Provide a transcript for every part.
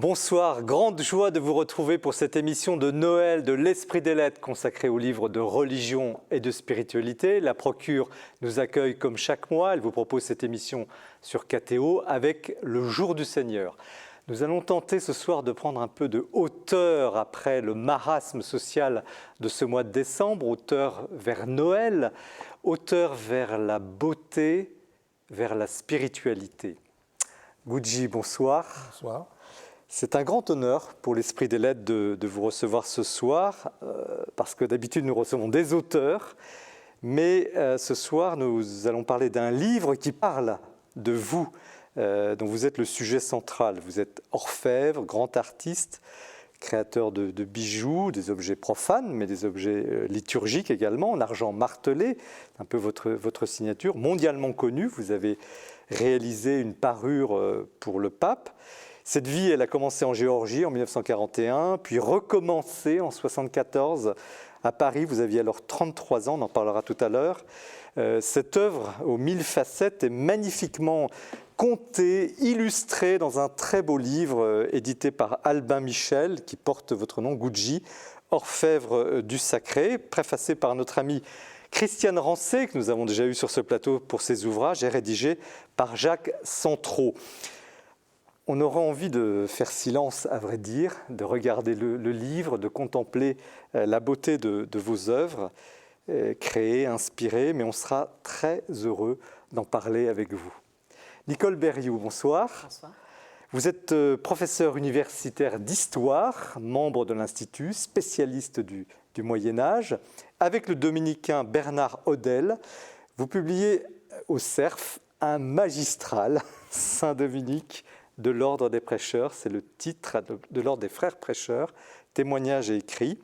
Bonsoir, grande joie de vous retrouver pour cette émission de Noël de l'Esprit des Lettres consacrée aux livres de religion et de spiritualité. La Procure nous accueille comme chaque mois, elle vous propose cette émission sur KTO avec le Jour du Seigneur. Nous allons tenter ce soir de prendre un peu de hauteur après le marasme social de ce mois de décembre, hauteur vers Noël, hauteur vers la beauté, vers la spiritualité. Guji, bonsoir. Bonsoir. C'est un grand honneur pour l'Esprit des Lettres de vous recevoir ce soir, parce que d'habitude nous recevons des auteurs, mais ce soir nous allons parler d'un livre qui parle de vous, dont vous êtes le sujet central. Vous êtes orfèvre, grand artiste, créateur de bijoux, des objets profanes, mais des objets liturgiques également, en argent martelé, un peu votre signature, mondialement connue. Vous avez réalisé une parure pour le pape. Cette vie, elle a commencé en Géorgie en 1941, puis recommencé en 1974 à Paris. Vous aviez alors 33 ans, on en parlera tout à l'heure. Cette œuvre aux 1000 facettes est magnifiquement contée, illustrée dans un très beau livre édité par Albin Michel, qui porte votre nom, Guji, orfèvre du sacré, préfacé par notre ami Christiane Rancé, que nous avons déjà eu sur ce plateau pour ses ouvrages, et rédigé par Jacques Centraux. On aura envie de faire silence, à vrai dire, de regarder le livre, de contempler la beauté de vos œuvres, créées, inspirées, mais on sera très heureux d'en parler avec vous. Nicole Berrioux, bonsoir. Bonsoir. Vous êtes professeure universitaire d'histoire, membre de l'Institut, spécialiste du Moyen-Âge. Avec le dominicain Bernard Hodel, vous publiez au CERF un magistral, Saint-Dominique, de l'Ordre des prêcheurs, c'est le titre de l'Ordre des frères prêcheurs, témoignages et écrits,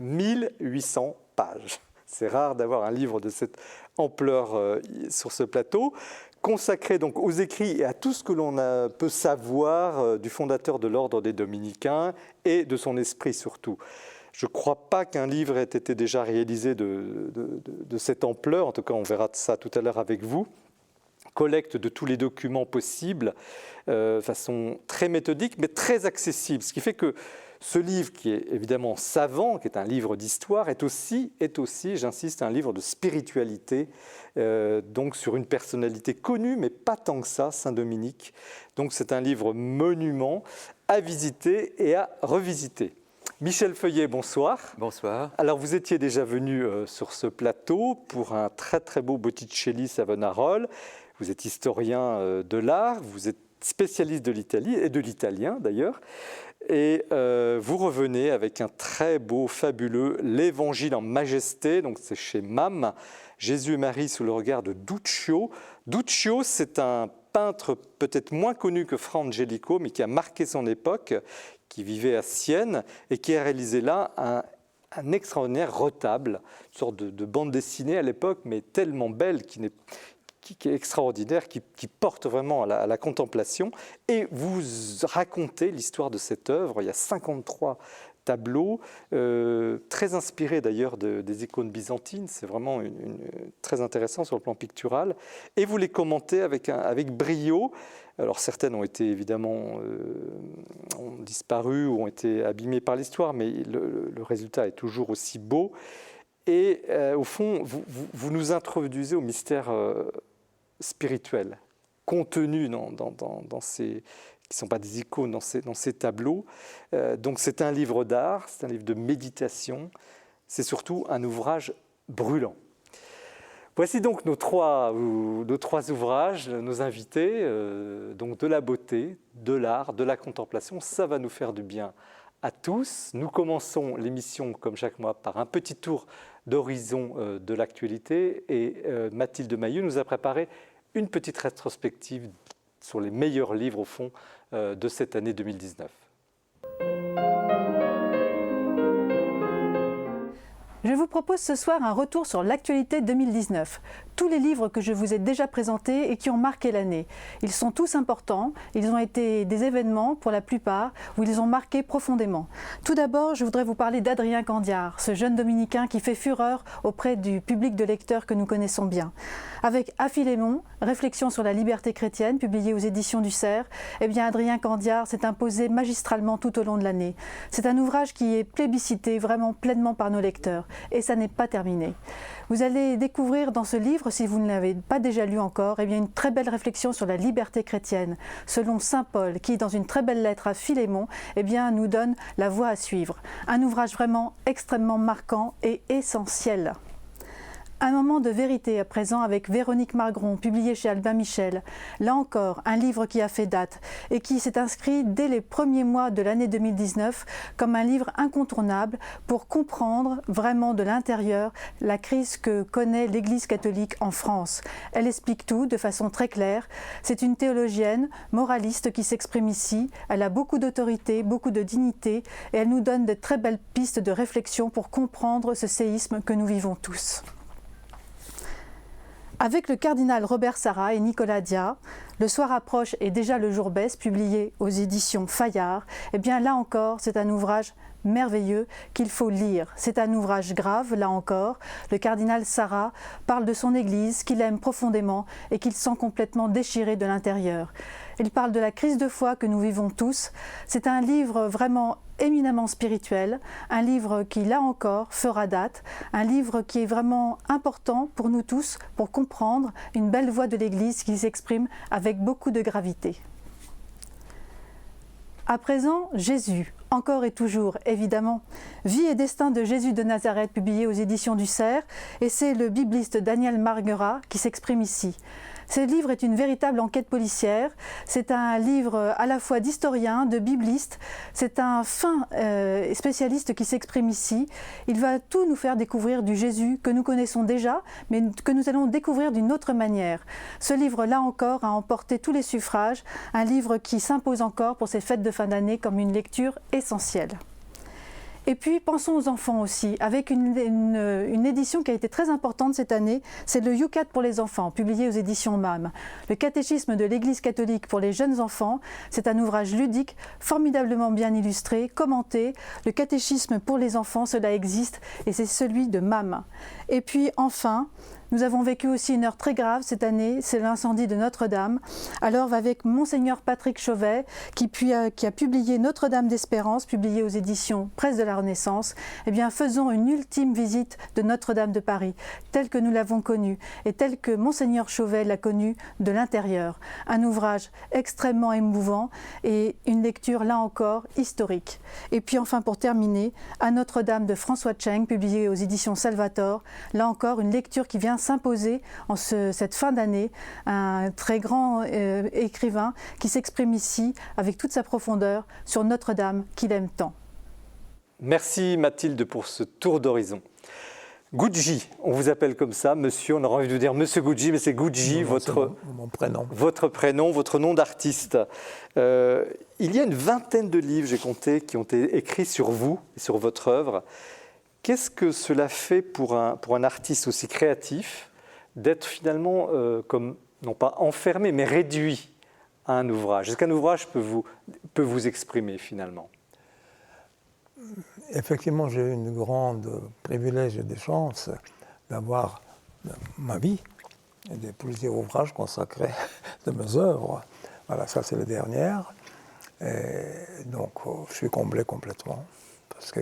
1800 pages. C'est rare d'avoir un livre de cette ampleur sur ce plateau, consacré donc aux écrits et à tout ce que l'on peut savoir du fondateur de l'Ordre des Dominicains et de son esprit surtout. Je ne crois pas qu'un livre ait été déjà réalisé de cette ampleur, en tout cas on verra ça tout à l'heure avec vous. Collecte de tous les documents possibles, de façon très méthodique, mais très accessible. Ce qui fait que ce livre, qui est évidemment savant, qui est un livre d'histoire, est aussi, j'insiste, un livre de spiritualité, donc sur une personnalité connue, mais pas tant que ça, Saint-Dominique. Donc c'est un livre monument à visiter et à revisiter. Michel Feuillet, bonsoir. Bonsoir. Alors, vous étiez déjà venu sur ce plateau pour un très très beau Botticelli Savonarole. Vous êtes historien de l'art, vous êtes spécialiste de l'Italie et de l'italien d'ailleurs. Et vous revenez avec un très beau, fabuleux L'Évangile en majesté, donc c'est chez MAM, Jésus et Marie sous le regard de Duccio. Duccio, c'est un peintre peut-être moins connu que Fra Angelico, mais qui a marqué son époque, qui vivait à Sienne et qui a réalisé là un extraordinaire retable, une sorte de bande dessinée à l'époque, mais tellement belle, qui est extraordinaire, qui porte vraiment à la contemplation. Et vous racontez l'histoire de cette œuvre. Il y a 53 tableaux, très inspirés d'ailleurs des icônes byzantines. C'est vraiment très intéressant sur le plan pictural. Et vous les commentez avec brio. Alors certaines ont été évidemment ont disparu ou ont été abîmées par l'histoire, mais le résultat est toujours aussi beau. Et au fond, vous nous introduisez au mystère spirituel, contenu dans ces, qui ne sont pas des icônes, dans ces tableaux. Donc c'est un livre d'art, c'est un livre de méditation, c'est surtout un ouvrage brûlant. Voici donc nos trois ouvrages, nos invités, donc de la beauté, de l'art, de la contemplation. Ça va nous faire du bien à tous. Nous commençons l'émission, comme chaque mois, par un petit tour d'horizon de l'actualité. Et Mathilde Maillot nous a préparé une petite rétrospective sur les meilleurs livres, au fond, de cette année 2019. Je vous propose ce soir un retour sur l'actualité 2019. tous les livres que je vous ai déjà présentés et qui ont marqué l'année. Ils sont tous importants, ils ont été des événements pour la plupart où ils ont marqué profondément. Tout d'abord, je voudrais vous parler d'Adrien Candiard, ce jeune dominicain qui fait fureur auprès du public de lecteurs que nous connaissons bien. Avec À Philémon, Réflexions sur la liberté chrétienne, publié aux éditions du Cerf, eh bien Adrien Candiard s'est imposé magistralement tout au long de l'année. C'est un ouvrage qui est plébiscité vraiment pleinement par nos lecteurs. Et ça n'est pas terminé. Vous allez découvrir dans ce livre, si vous ne l'avez pas déjà lu encore, eh bien une très belle réflexion sur la liberté chrétienne, selon saint Paul, qui, dans une très belle lettre à Philémon, eh bien, nous donne la voie à suivre. Un ouvrage vraiment extrêmement marquant et essentiel. Un moment de vérité à présent avec Véronique Margron, publié chez Albin Michel. Là encore, un livre qui a fait date et qui s'est inscrit dès les premiers mois de l'année 2019 comme un livre incontournable pour comprendre vraiment de l'intérieur la crise que connaît l'Église catholique en France. Elle explique tout de façon très claire. C'est une théologienne, moraliste qui s'exprime ici. Elle a beaucoup d'autorité, beaucoup de dignité et elle nous donne de très belles pistes de réflexion pour comprendre ce séisme que nous vivons tous. Avec le cardinal Robert Sarrat et Nicolas Dia, Le soir approche et déjà le jour baisse, publié aux éditions Fayard, eh bien là encore, c'est un ouvrage merveilleux qu'il faut lire. C'est un ouvrage grave, là encore. Le cardinal Sarrat parle de son Église, qu'il aime profondément et qu'il sent complètement déchiré de l'intérieur. Il parle de la crise de foi que nous vivons tous. C'est un livre vraiment éminemment spirituel, un livre qui, là encore, fera date, un livre qui est vraiment important pour nous tous, pour comprendre une belle voix de l'Église qui s'exprime avec beaucoup de gravité. À présent, Jésus, encore et toujours, évidemment. Vie et destin de Jésus de Nazareth, publié aux éditions du Cerf, et c'est le bibliste Daniel Marguerat qui s'exprime ici. Ce livre est une véritable enquête policière. C'est un livre à la fois d'historien, de bibliste. C'est un fin spécialiste qui s'exprime ici. Il va tout nous faire découvrir du Jésus que nous connaissons déjà, mais que nous allons découvrir d'une autre manière. Ce livre-là encore a emporté tous les suffrages. Un livre qui s'impose encore pour ces fêtes de fin d'année comme une lecture essentielle. Et puis, pensons aux enfants aussi, avec une édition qui a été très importante cette année, c'est le Youcat pour les enfants, publié aux éditions MAM. Le catéchisme de l'Église catholique pour les jeunes enfants, c'est un ouvrage ludique, formidablement bien illustré, commenté. Le catéchisme pour les enfants, cela existe, et c'est celui de MAM. Et puis, enfin, nous avons vécu aussi une heure très grave cette année, c'est l'incendie de Notre-Dame. Alors, avec Monseigneur Patrick Chauvet, qui a publié Notre-Dame d'Espérance, publié aux éditions Presse de la Renaissance, eh bien, faisons une ultime visite de Notre-Dame de Paris, telle que nous l'avons connue, et telle que Monseigneur Chauvet l'a connue de l'intérieur. Un ouvrage extrêmement émouvant et une lecture, là encore, historique. Et puis, enfin, pour terminer, À Notre-Dame de François Cheng, publié aux éditions Salvator, là encore, une lecture qui vient s'imposer en cette fin d'année, un très grand écrivain qui s'exprime ici avec toute sa profondeur sur Notre-Dame qu'il aime tant. Merci Mathilde pour ce tour d'horizon. Gucci, on vous appelle comme ça, monsieur, on aurait envie de vous dire monsieur Gucci, mais c'est Gucci, mon prénom. Votre prénom, votre nom d'artiste. Il y a une vingtaine de livres, j'ai compté, qui ont été écrits sur vous et sur votre œuvre. Qu'est-ce que cela fait pour un artiste aussi créatif d'être finalement, comme, non pas enfermé, mais réduit à un ouvrage? Est-ce qu'un ouvrage peut vous exprimer finalement? Effectivement, j'ai eu une grande privilège et des chances d'avoir ma vie et de plusieurs ouvrages consacrés de mes œuvres. Voilà, ça c'est le dernier. Et donc, je suis comblé complètement. Parce que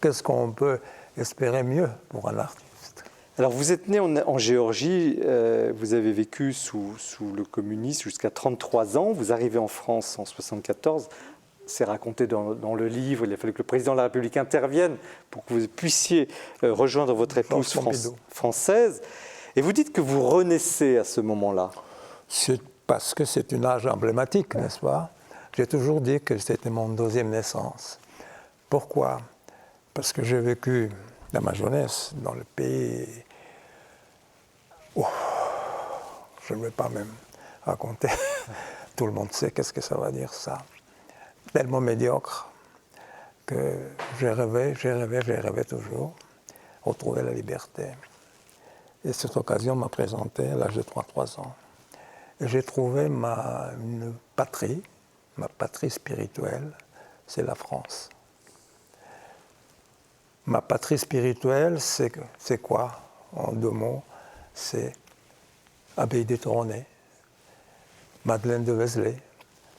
qu'est-ce qu'on peut espérer mieux pour un artiste? Alors, vous êtes né en Géorgie, vous avez vécu sous le communisme jusqu'à 33 ans, vous arrivez en France en 1974, c'est raconté dans le livre, il a fallu que le président de la République intervienne pour que vous puissiez rejoindre votre épouse française. Et vous dites que vous renaissez à ce moment-là. C'est parce que c'est un âge emblématique, n'est-ce pas? J'ai toujours dit que c'était mon deuxième naissance. Pourquoi? Parce que j'ai vécu dans ma jeunesse dans le pays. Je ne vais pas même raconter. Tout le monde sait qu'est-ce que ça va dire, ça. Tellement médiocre que j'ai rêvé toujours, retrouver la liberté. Et cette occasion m'a présenté à l'âge de 33 ans. Et j'ai trouvé ma patrie spirituelle, c'est la France. Ma patrie spirituelle, c'est quoi? En 2 mots, c'est Abbaye des Tournai, Madeleine de Vézelay,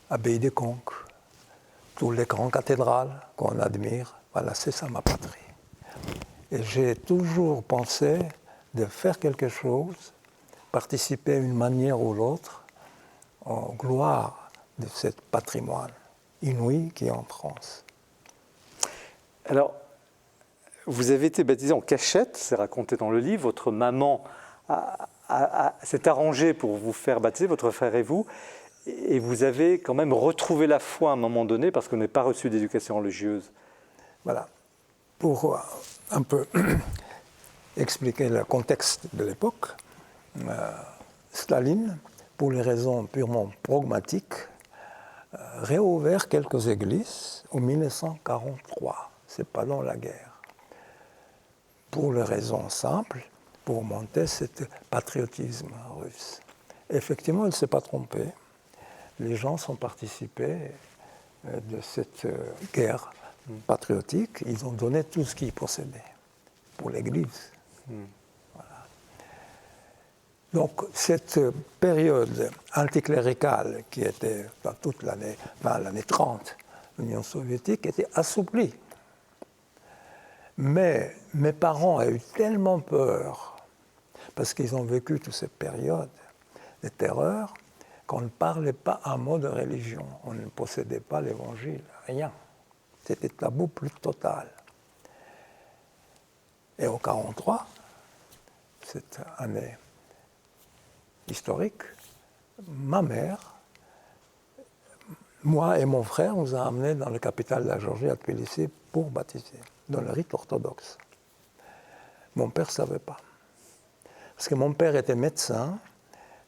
Abbaye des Conques, toutes les grandes cathédrales qu'on admire. Voilà, c'est ça ma patrie. Et j'ai toujours pensé de faire quelque chose, participer d'une manière ou l'autre, en gloire de ce patrimoine inouï qui est en France. Alors, vous avez été baptisé en cachette, c'est raconté dans le livre. Votre maman s'est arrangée pour vous faire baptiser, votre frère et vous. Et vous avez quand même retrouvé la foi à un moment donné parce qu'on n'a pas reçu d'éducation religieuse. Voilà. Pour un peu expliquer le contexte de l'époque, Staline, pour les raisons purement pragmatiques, réouvert quelques églises en 1943. Ce n'est pas dans la guerre. Pour les raisons simples, pour monter ce patriotisme russe. Effectivement, il ne s'est pas trompé. Les gens ont participé de cette guerre patriotique. Ils ont donné tout ce qu'ils possédaient pour l'Église. Voilà. Donc, cette période anticléricale qui était dans toute l'année 30, l'Union soviétique était assouplie. Mais mes parents ont eu tellement peur, parce qu'ils ont vécu toute cette période de terreur, qu'on ne parlait pas un mot de religion. On ne possédait pas l'évangile, rien. C'était tabou plus total. Et en 1943, cette année historique, ma mère, moi et mon frère, nous a amenés dans la capitale de la Géorgie, à Tbilissi, pour baptiser, dans le rite orthodoxe. Mon père ne savait pas. Parce que mon père était médecin,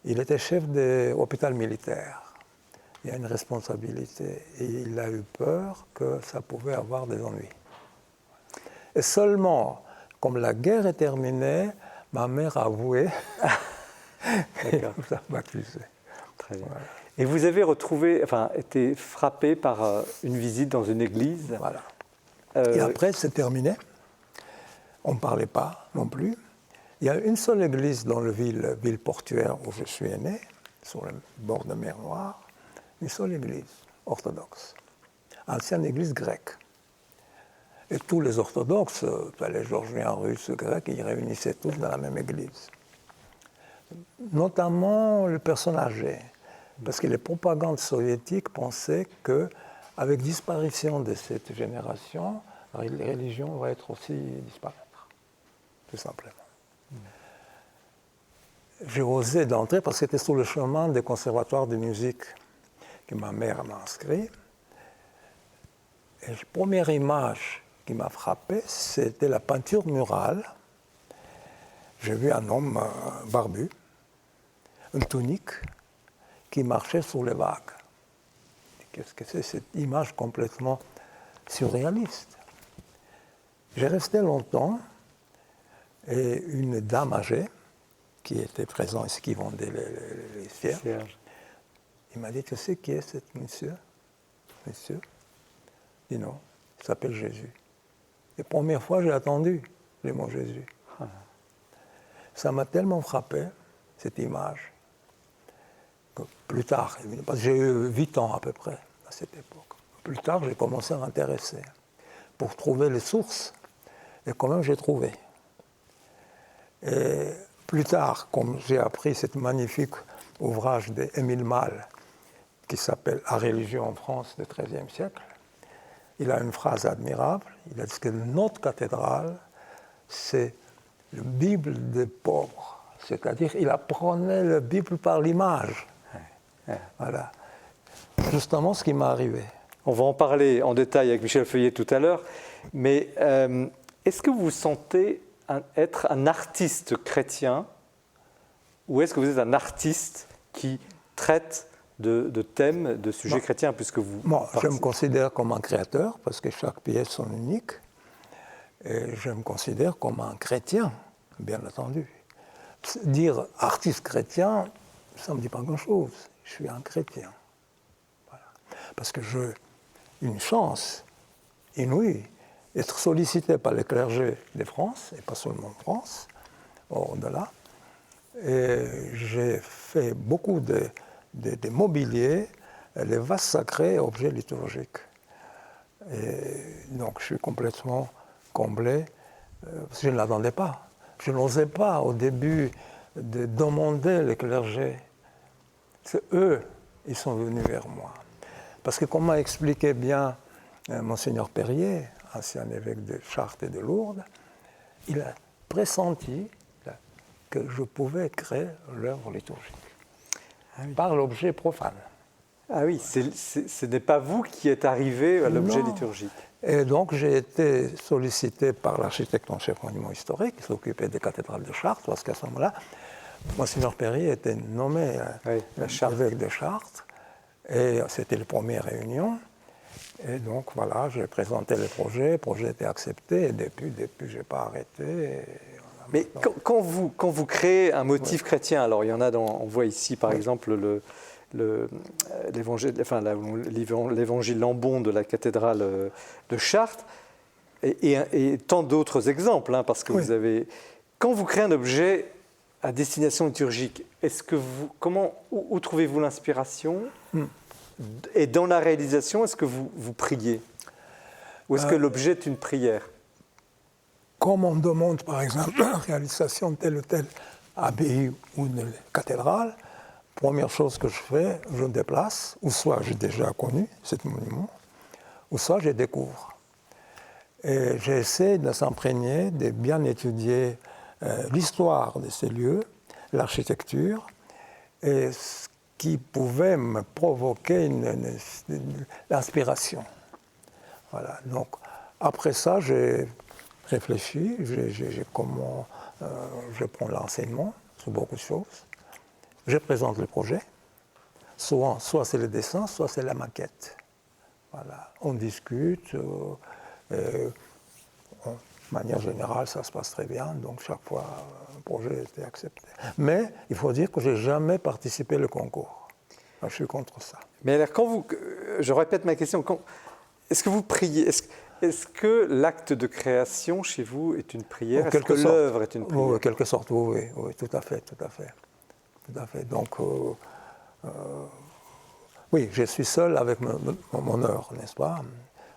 il était chef de l'hôpital militaire. Il y a une responsabilité. Et il a eu peur que ça pouvait avoir des ennuis. Et seulement, comme la guerre est terminée, ma mère a avoué et nous a baptisés. Très bien. Voilà. Et vous avez été frappé par une visite dans une église. Voilà. Et après, c'est terminé. On ne parlait pas non plus. Il y a une seule église dans la ville portuaire où je suis né, sur le bord de mer Noire, une seule église orthodoxe, ancienne église grecque. Et tous les orthodoxes, les Géorgiens, Russes, Grecs, ils réunissaient tous dans la même église. Notamment les personnes âgées, parce que les propagandes soviétiques pensaient qu'avec disparition de cette génération, la religion va être aussi disparaître, tout simplement. J'ai osé d'entrer parce que c'était sur le chemin des conservatoires de musique que ma mère m'a inscrit. Et la première image qui m'a frappé, c'était la peinture murale. J'ai vu un homme barbu, une tunique, qui marchait sur les vagues. Qu'est-ce que c'est cette image complètement surréaliste? J'ai resté longtemps et une dame âgée qui était présente ici, qui vendait les cierges, il m'a dit, tu sais qui est ce monsieur? Monsieur? Je dis non, il s'appelle Jésus. La première fois, j'ai attendu le mot Jésus. Ça m'a tellement frappé, cette image, que plus tard, parce que j'ai eu 8 ans à peu près à cette époque, plus tard, j'ai commencé à m'intéresser pour trouver les sources, et quand même, j'ai trouvé. Et plus tard, comme j'ai appris ce magnifique ouvrage d'Émile Malle, qui s'appelle « La religion en France du XIIIe siècle », il a une phrase admirable, il a dit que notre cathédrale, c'est la Bible des pauvres, c'est-à-dire il apprenait la Bible par l'image. Voilà, justement ce qui m'est arrivé. On va en parler en détail avec Michel Feuillet tout à l'heure, mais est-ce que vous vous sentez être un artiste chrétien ou est-ce que vous êtes un artiste qui traite de thèmes, de sujets chrétiens puisque vous... Moi, je me considère comme un créateur parce que chaque pièce sont uniques et je me considère comme un chrétien, bien entendu. dire artiste chrétien, ça ne me dit pas grand-chose. Je suis un chrétien. Voilà. Parce que j'ai une chance inouïe d'être sollicité par les clergés de France, et pas seulement de France, au-delà. Et j'ai fait beaucoup de mobilier, les vases sacrés et objets liturgiques. Et donc je suis complètement comblé, parce que je ne l'attendais pas. Je n'osais pas au début de demander les clergés. C'est eux, ils sont venus vers moi. Parce que comme m'a expliqué bien Monseigneur Perrier, ancien évêque de Chartres et de Lourdes, il a pressenti que je pouvais créer l'œuvre liturgique par l'objet profane. Ah oui, ce n'est pas vous qui êtes arrivé à l'objet liturgique. Et donc j'ai été sollicité par l'architecte en chef monument historique qui s'occupait des cathédrales de Chartres, parce qu'à ce moment-là, Monseigneur Perrier était nommé évêque de Chartres, et c'était les premières réunions. Et donc voilà, j'ai présenté le projet était accepté, et depuis je n'ai pas arrêté. Mais quand vous créez un motif chrétien, alors il y en a on voit ici par exemple l'évangile Lambon de la cathédrale de Chartres, et tant d'autres exemples, hein, parce que vous avez... Quand vous créez un objet à destination liturgique, où trouvez-vous l'inspiration? Et dans la réalisation, est-ce que vous priez? Ou est-ce que l'objet est une prière? Comme on demande, par exemple, la réalisation de telle ou telle abbaye ou une cathédrale, première chose que je fais, je me déplace, ou soit j'ai déjà connu ce monument, ou soit je découvre. Et j'essaie de s'imprégner, de bien étudier l'histoire de ces lieux, l'architecture, et ce qui pouvait me provoquer l'inspiration. Voilà. Donc, après ça, j'ai réfléchi, comment je prends l'enseignement sur beaucoup de choses. Je présente le projet, soit c'est le dessin, soit c'est la maquette. Voilà. On discute, de manière générale, ça se passe très bien, donc chaque fois, le projet était accepté. Mais il faut dire que je n'ai jamais participé au concours. Je suis contre ça. Mais alors, je répète ma question, est-ce que vous priez? Est-ce que l'acte de création chez vous est une prière? Est-ce que l'œuvre est une prière? Oui, en quelque sorte, oui, tout à fait. Donc, oui, je suis seul avec mon heure, n'est-ce pas?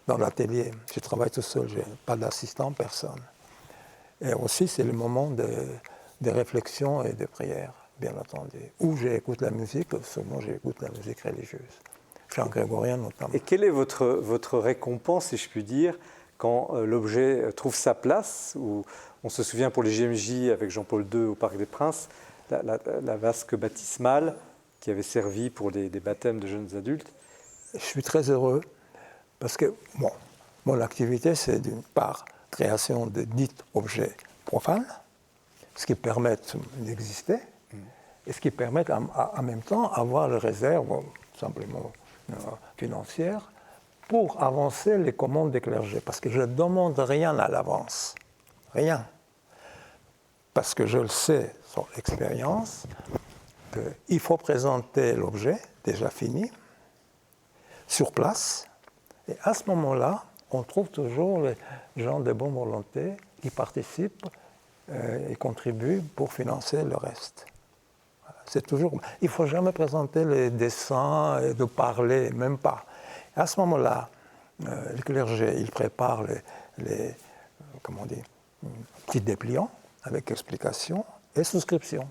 Dans l'atelier, je travaille tout seul, je n'ai pas d'assistant, personne. Et aussi, c'est le moment de réflexion et de prière, bien entendu. Où j'écoute la musique, seulement j'écoute la musique religieuse. Chant grégorien notamment. Et quelle est votre récompense, si je puis dire, quand l'objet trouve sa place, où on se souvient pour les JMJ avec Jean-Paul II au Parc des Princes, la vasque baptismale qui avait servi pour des baptêmes de jeunes adultes? Je suis très heureux parce que mon activité, c'est d'une part création de dits objets profanes, ce qui permet d'exister, et ce qui permet en même temps d'avoir les réserves simplement financières pour avancer les commandes des clergés. Parce que je ne demande rien à l'avance. Rien. Parce que je le sais sur l'expérience, qu'il faut présenter l'objet déjà fini, sur place, et à ce moment-là, on trouve toujours les gens de bonne volonté qui participent et contribuent pour financer le reste. Voilà. C'est toujours... Il ne faut jamais présenter les dessins et de parler, même pas. À ce moment-là, le clergé, il prépare les petits dépliants avec explication et souscription.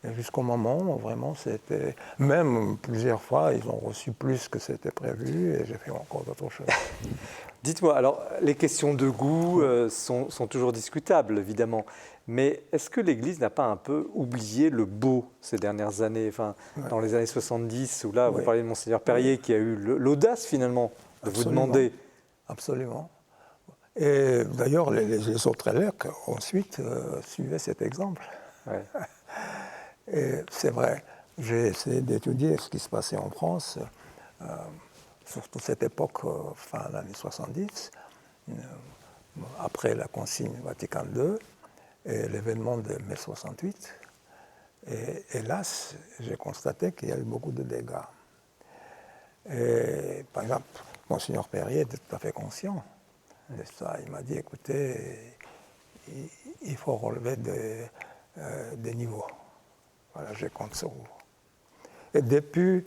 Et jusqu'au moment où vraiment c'était... Même plusieurs fois, ils ont reçu plus que c'était prévu et j'ai fait encore d'autres choses. Dites-moi, alors les questions de goût sont toujours discutables, évidemment. Mais est-ce que l'Église n'a pas un peu oublié le beau ces dernières années, dans les années 70, où là, vous parlez de Monseigneur Perrier qui a eu l'audace finalement de vous demander. Absolument. Et d'ailleurs, les autres évêques ensuite suivaient cet exemple. Ouais. Et c'est vrai, j'ai essayé d'étudier ce qui se passait en France, surtout cette époque, fin des années 70, après la consigne Vatican II. et l'événement de mai 68. Et hélas, j'ai constaté qu'il y a eu beaucoup de dégâts. Et, par exemple, Monseigneur Perrier était tout à fait conscient de ça. Il m'a dit, écoutez, il faut relever des niveaux. Voilà, je compte sur vous. Et depuis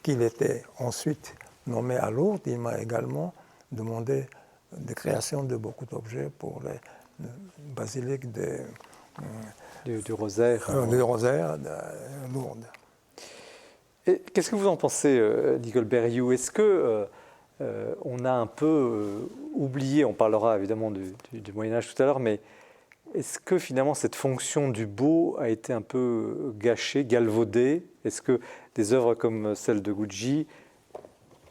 qu'il était ensuite nommé à Lourdes, il m'a également demandé de création de beaucoup d'objets pour les basiliques du Rosaire. Du Rosaire de Lourdes. Qu'est-ce que vous en pensez, Nicole Berrioux? Est-ce que on a un peu oublié, on parlera évidemment du Moyen-Âge tout à l'heure, mais est-ce que finalement cette fonction du beau a été un peu gâchée, galvaudée? Est-ce que des œuvres comme celle de Gucci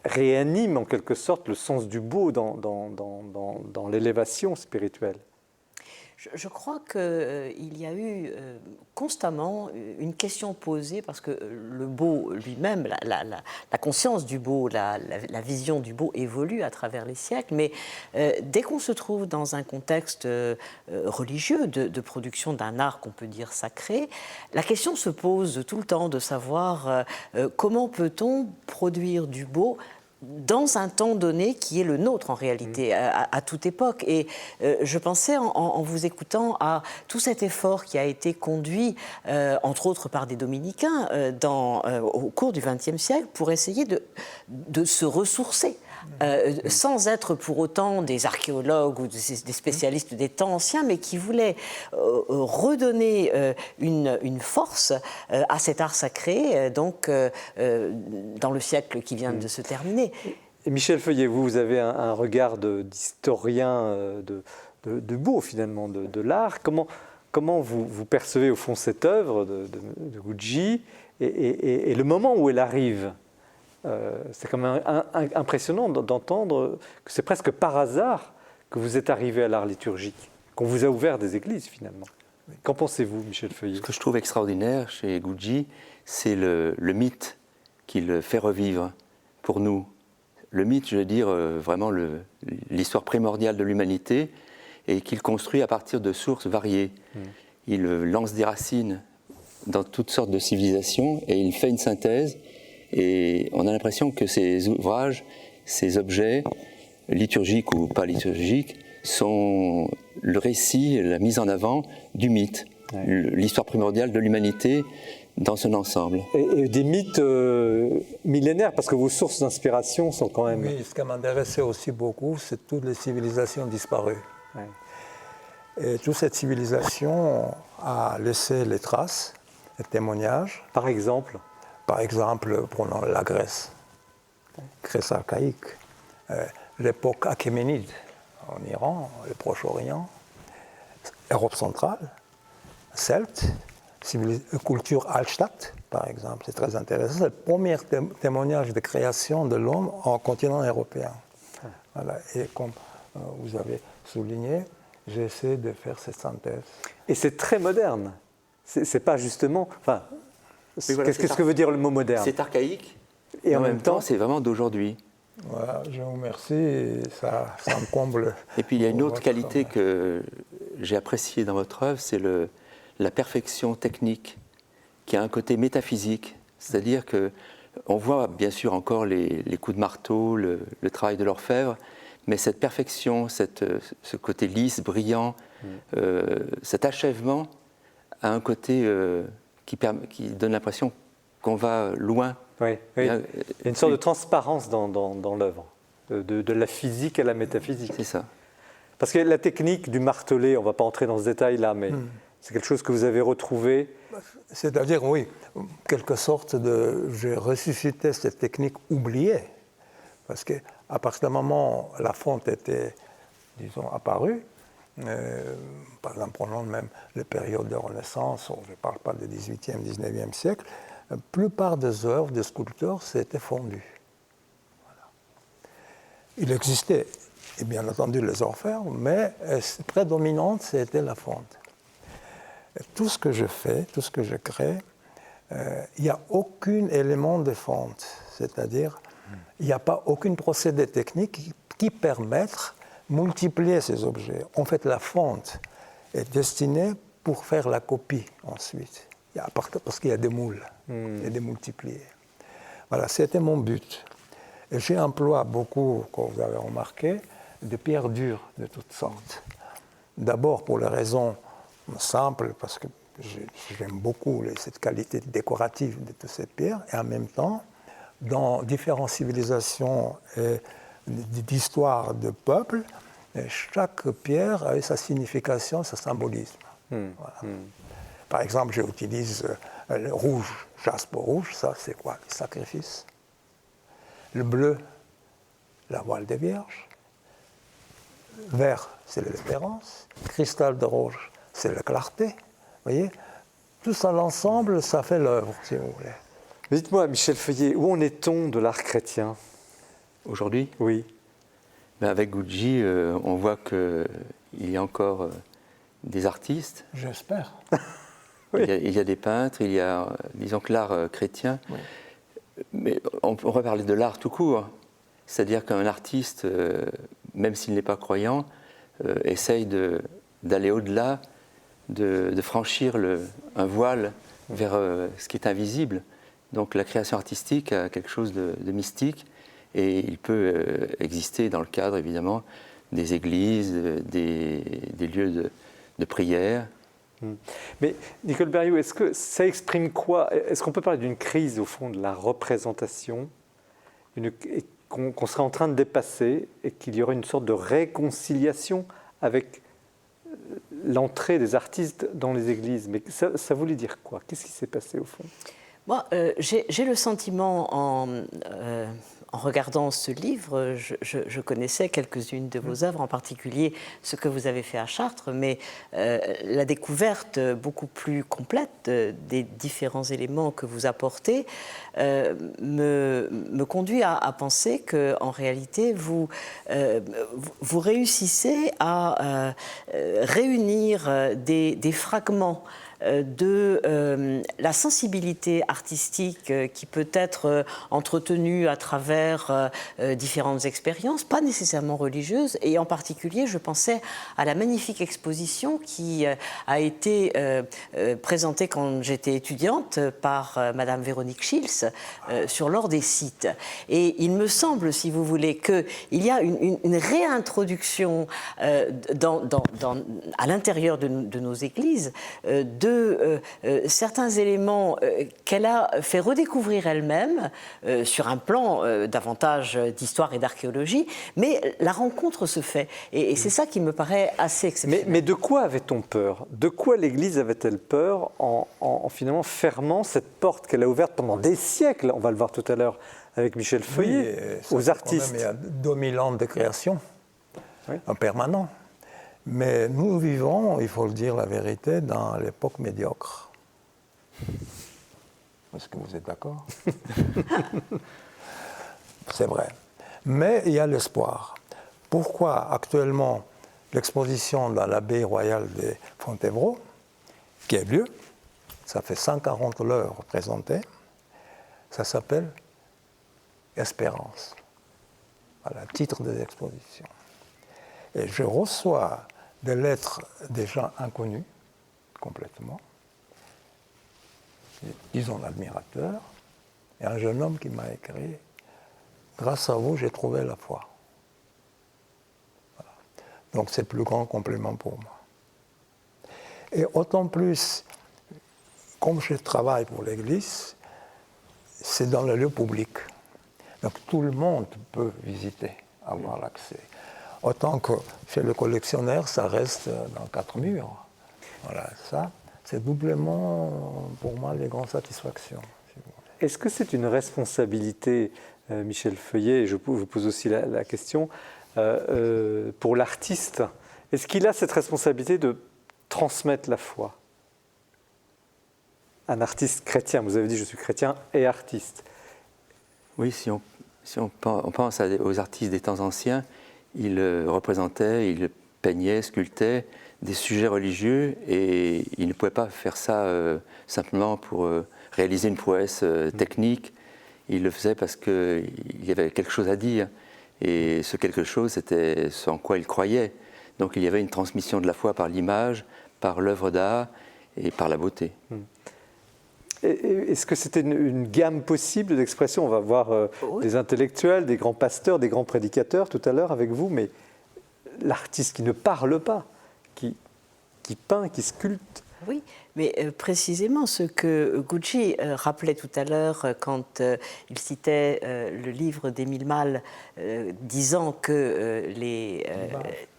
réaniment en quelque sorte le sens du beau dans l'élévation spirituelle? Je crois qu'il y a eu constamment une question posée parce que le beau lui-même, la conscience du beau, la vision du beau évolue à travers les siècles, mais dès qu'on se trouve dans un contexte religieux de production d'un art qu'on peut dire sacré, la question se pose tout le temps de savoir comment peut-on produire du beau dans un temps donné qui est le nôtre en réalité, à toute époque. Et je pensais en vous écoutant à tout cet effort qui a été conduit, entre autres par des dominicains, au cours du XXe siècle, pour essayer de se ressourcer. Sans être pour autant des archéologues ou des spécialistes des temps anciens, mais qui voulaient redonner une force à cet art sacré, donc dans le siècle qui vient de se terminer. Et Michel Feuillet, vous avez un regard d'historien de beau finalement, de l'art. Comment vous percevez au fond cette œuvre de Gucci et le moment où elle arrive? C'est quand même impressionnant d'entendre que c'est presque par hasard que vous êtes arrivé à l'art liturgique, qu'on vous a ouvert des églises finalement. Qu'en pensez-vous, Michel Feuillet? Ce que je trouve extraordinaire chez Gucci, c'est le mythe qu'il fait revivre pour nous. Le mythe, je veux dire, vraiment l'histoire primordiale de l'humanité et qu'il construit à partir de sources variées. Il lance des racines dans toutes sortes de civilisations et il fait une synthèse. Et on a l'impression que ces ouvrages, ces objets, liturgiques ou pas liturgiques, sont le récit, la mise en avant du mythe, l'histoire primordiale de l'humanité dans son ensemble. Et des mythes millénaires, parce que vos sources d'inspiration sont quand même... Oui, ce qui m'intéressait aussi beaucoup, c'est toutes les civilisations disparues. Et toute cette civilisation a laissé les traces, les témoignages. Par exemple, prenons la Grèce archaïque, l'époque achéménide en Iran, le Proche-Orient, Europe centrale, Celtes, culture Hallstatt, par exemple, c'est très intéressant. C'est le premier témoignage de création de l'homme en continent européen. Voilà. Et comme vous avez souligné, j'ai essayé de faire cette synthèse. Et c'est très moderne. C'est pas justement... Enfin, qu'est-ce que veut dire le mot moderne? C'est archaïque, et en même temps, c'est vraiment d'aujourd'hui. Voilà, je vous remercie, ça me comble. Et puis il y a une autre qualité que j'ai appréciée dans votre œuvre, c'est la perfection technique, qui a un côté métaphysique. C'est-à-dire qu'on voit bien sûr encore les coups de marteau, le travail de l'orfèvre, mais cette perfection, ce côté lisse, brillant, cet achèvement a un côté... qui donne l'impression qu'on va loin. Oui. Il y a une sorte de transparence dans l'œuvre, de la physique à la métaphysique. C'est ça. Parce que la technique du martelé, on ne va pas entrer dans ce détail-là, mais c'est quelque chose que vous avez retrouvé. C'est-à-dire, oui, quelque sorte j'ai ressuscité cette technique oubliée. Parce qu'à partir du moment où la fonte était, disons, apparue, par exemple, prenons même les périodes de Renaissance, je ne parle pas du XVIIIe, XIXe siècle, la plupart des œuvres des sculpteurs s'étaient fondues. Voilà. Il existait, et bien entendu, les orfèvres, mais prédominante, c'était la fonte. Et tout ce que je fais, tout ce que je crée, il n'y a aucun élément de fonte, c'est-à-dire, il n'y a pas aucun procédé technique qui permette multiplier ces objets. En fait, la fonte est destiné pour faire la copie ensuite. Parce qu'il y a des moules, il y a des multipliés. Voilà, c'était mon but. Et j'emploie beaucoup, comme vous avez remarqué, de pierres dures de toutes sortes. D'abord pour les raisons simples, parce que j'aime beaucoup cette qualité décorative de toutes ces pierres, et en même temps, dans différentes civilisations et d'histoires de peuples, chaque pierre a sa signification, sa symbolisme. Voilà. Par exemple, j'utilise le rouge, jaspe rouge, ça c'est quoi? Le sacrifice. Le bleu, la voile des vierges. Vert, c'est l'espérance. Cristal de rouge, c'est la clarté. Vous voyez? Tout ça, l'ensemble, ça fait l'œuvre, si vous voulez. Dites-moi, Michel Feuillet, où en est-on de l'art chrétien Aujourd'hui, Oui. avec Gucci, on voit qu'il y a encore des artistes. J'espère. Oui. Il y a des peintres, il y a, disons que l'art chrétien. Oui. Mais on pourrait parler de l'art tout court. C'est-à-dire qu'un artiste, même s'il n'est pas croyant, essaye d'aller au-delà, de franchir un voile vers ce qui est invisible. Donc la création artistique a quelque chose de mystique et il peut exister dans le cadre, évidemment, des églises, des lieux de prière. Mais Nicole Berriot, est-ce que ça exprime quoi? Est-ce qu'on peut parler d'une crise, au fond, de la représentation qu'on serait en train de dépasser et qu'il y aurait une sorte de réconciliation avec l'entrée des artistes dans les églises? Mais ça voulait dire quoi? Qu'est-ce qui s'est passé, au fond? Moi, j'ai le sentiment, en regardant ce livre, je connaissais quelques-unes de vos œuvres, en particulier ce que vous avez fait à Chartres, mais la découverte beaucoup plus complète des différents éléments que vous apportez me conduit à penser qu'en réalité, vous réussissez à réunir des fragments de la sensibilité artistique qui peut être entretenue à travers différentes expériences, pas nécessairement religieuses, et en particulier, je pensais à la magnifique exposition qui a été présentée quand j'étais étudiante par Madame Véronique Schils sur l'or des sites. Et il me semble, si vous voulez, qu'il y a une réintroduction à l'intérieur de nos églises de certains éléments qu'elle a fait redécouvrir elle-même sur un plan davantage d'histoire et d'archéologie, mais la rencontre se fait. Et c'est ça qui me paraît assez exceptionnel. Mais de quoi avait-on peur? De quoi l'Église avait-elle peur en finalement fermant cette porte qu'elle a ouverte pendant des siècles, on va le voir tout à l'heure avec Michel Feuillet, aux artistes? Il y a 2000 ans de création, oui, en permanent. Mais nous vivons, il faut le dire la vérité, dans l'époque médiocre. Est-ce que vous êtes d'accord? C'est vrai. Mais il y a l'espoir. Pourquoi actuellement l'exposition dans l'abbaye royale de Fontevraud, qui a lieu, ça fait 140 œuvres représentées, ça s'appelle Espérance. Voilà, titre des expositions. Et je reçois des lettres des gens inconnus, complètement, disons admirateurs, et un jeune homme qui m'a écrit « Grâce à vous, j'ai trouvé la foi ». Voilà. Donc c'est le plus grand compliment pour moi. Et autant plus, comme je travaille pour l'Église, c'est dans le lieu public. Donc tout le monde peut visiter, avoir l'accès. Autant que chez le collectionneur, ça reste dans 4 murs. Voilà, ça, c'est doublement pour moi les grandes satisfactions. Si Est-ce que c'est une responsabilité, Michel Feuillet, et je vous pose aussi la question, pour l'artiste? Est-ce qu'il a cette responsabilité de transmettre la foi? Un artiste chrétien, vous avez dit je suis chrétien et artiste. Oui, si on pense aux artistes des temps anciens, ils représentaient, ils peignaient, sculptaient des sujets religieux et ils ne pouvaient pas faire ça simplement pour réaliser une prouesse technique. Ils le faisaient parce qu'il y avait quelque chose à dire et ce quelque chose, c'était ce en quoi ils croyaient. Donc il y avait une transmission de la foi par l'image, par l'œuvre d'art et par la beauté. Est-ce que c'était une gamme possible d'expression? On va voir des intellectuels, des grands pasteurs, des grands prédicateurs tout à l'heure avec vous, mais l'artiste qui ne parle pas, qui peint, qui sculpte. Oui, mais précisément ce que Gucci rappelait tout à l'heure quand il citait le livre d'Émile Malle disant que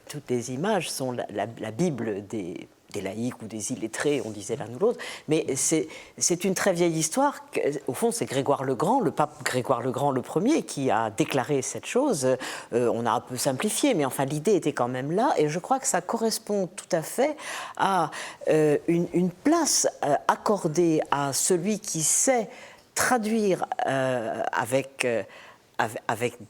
toutes les images sont la Bible des laïcs ou des illettrés, on disait l'un ou l'autre, mais c'est une très vieille histoire. Au fond, c'est Grégoire le Grand, le pape Grégoire le Grand le premier, qui a déclaré cette chose. On a un peu simplifié, mais enfin l'idée était quand même là, et je crois que ça correspond tout à fait à une place accordée à celui qui sait traduire avec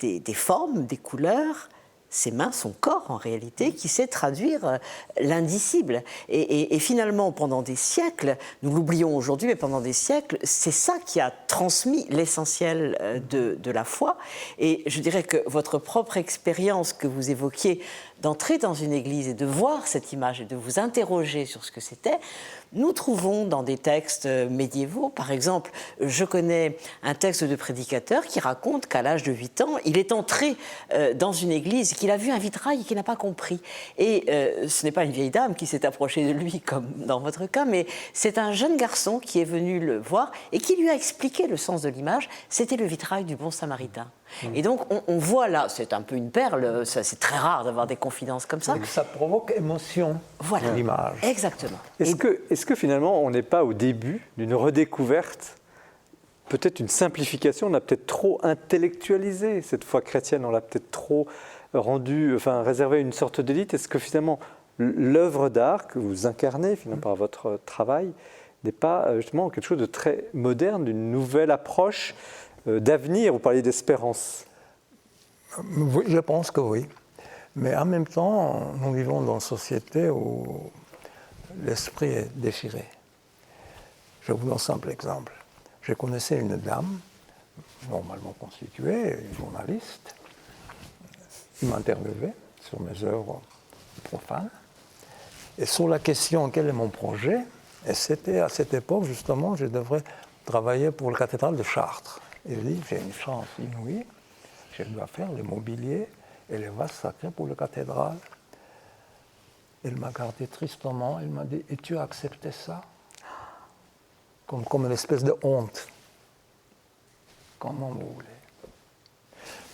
des formes, des couleurs, ses mains, son corps en réalité, qui sait traduire l'indicible. Et finalement, pendant des siècles, nous l'oublions aujourd'hui, mais pendant des siècles, c'est ça qui a transmis l'essentiel de la foi. Et je dirais que votre propre expérience que vous évoquiez d'entrer dans une église et de voir cette image et de vous interroger sur ce que c'était, nous trouvons dans des textes médiévaux, par exemple, je connais un texte de prédicateur qui raconte qu'à l'âge de 8 ans, il est entré dans une église, qu'il a vu un vitrail et qu'il n'a pas compris. Et ce n'est pas une vieille dame qui s'est approchée de lui, comme dans votre cas, mais c'est un jeune garçon qui est venu le voir et qui lui a expliqué le sens de l'image. C'était le vitrail du bon samaritain. Et donc, on voit là, c'est un peu une perle, c'est très rare d'avoir des confidences comme ça. Ça provoque émotion, voilà, l'image. Exactement. Est-ce que finalement, on n'est pas au début d'une redécouverte, peut-être une simplification, on a peut-être trop intellectualisé cette foi chrétienne, on l'a peut-être trop réservé à une sorte d'élite. Est-ce que finalement, l'œuvre d'art que vous incarnez finalement par votre travail n'est pas justement quelque chose de très moderne, d'une nouvelle approche d'avenir? Vous parliez d'espérance. Oui, je pense que oui. Mais en même temps, nous vivons dans une société où l'esprit est déchiré. Je vous donne un simple exemple. Je connaissais une dame, normalement constituée, une journaliste. Il m'interviewait sur mes œuvres profanes. Et sur la question quel est mon projet, et c'était à cette époque justement, je devrais travailler pour la cathédrale de Chartres. Et je dis, j'ai une chance inouïe, je dois faire le mobilier et les vases sacrés pour la cathédrale. Elle m'a regardé tristement, elle m'a dit, et tu as accepté ça? Comme une espèce de honte. Comment vous voulez?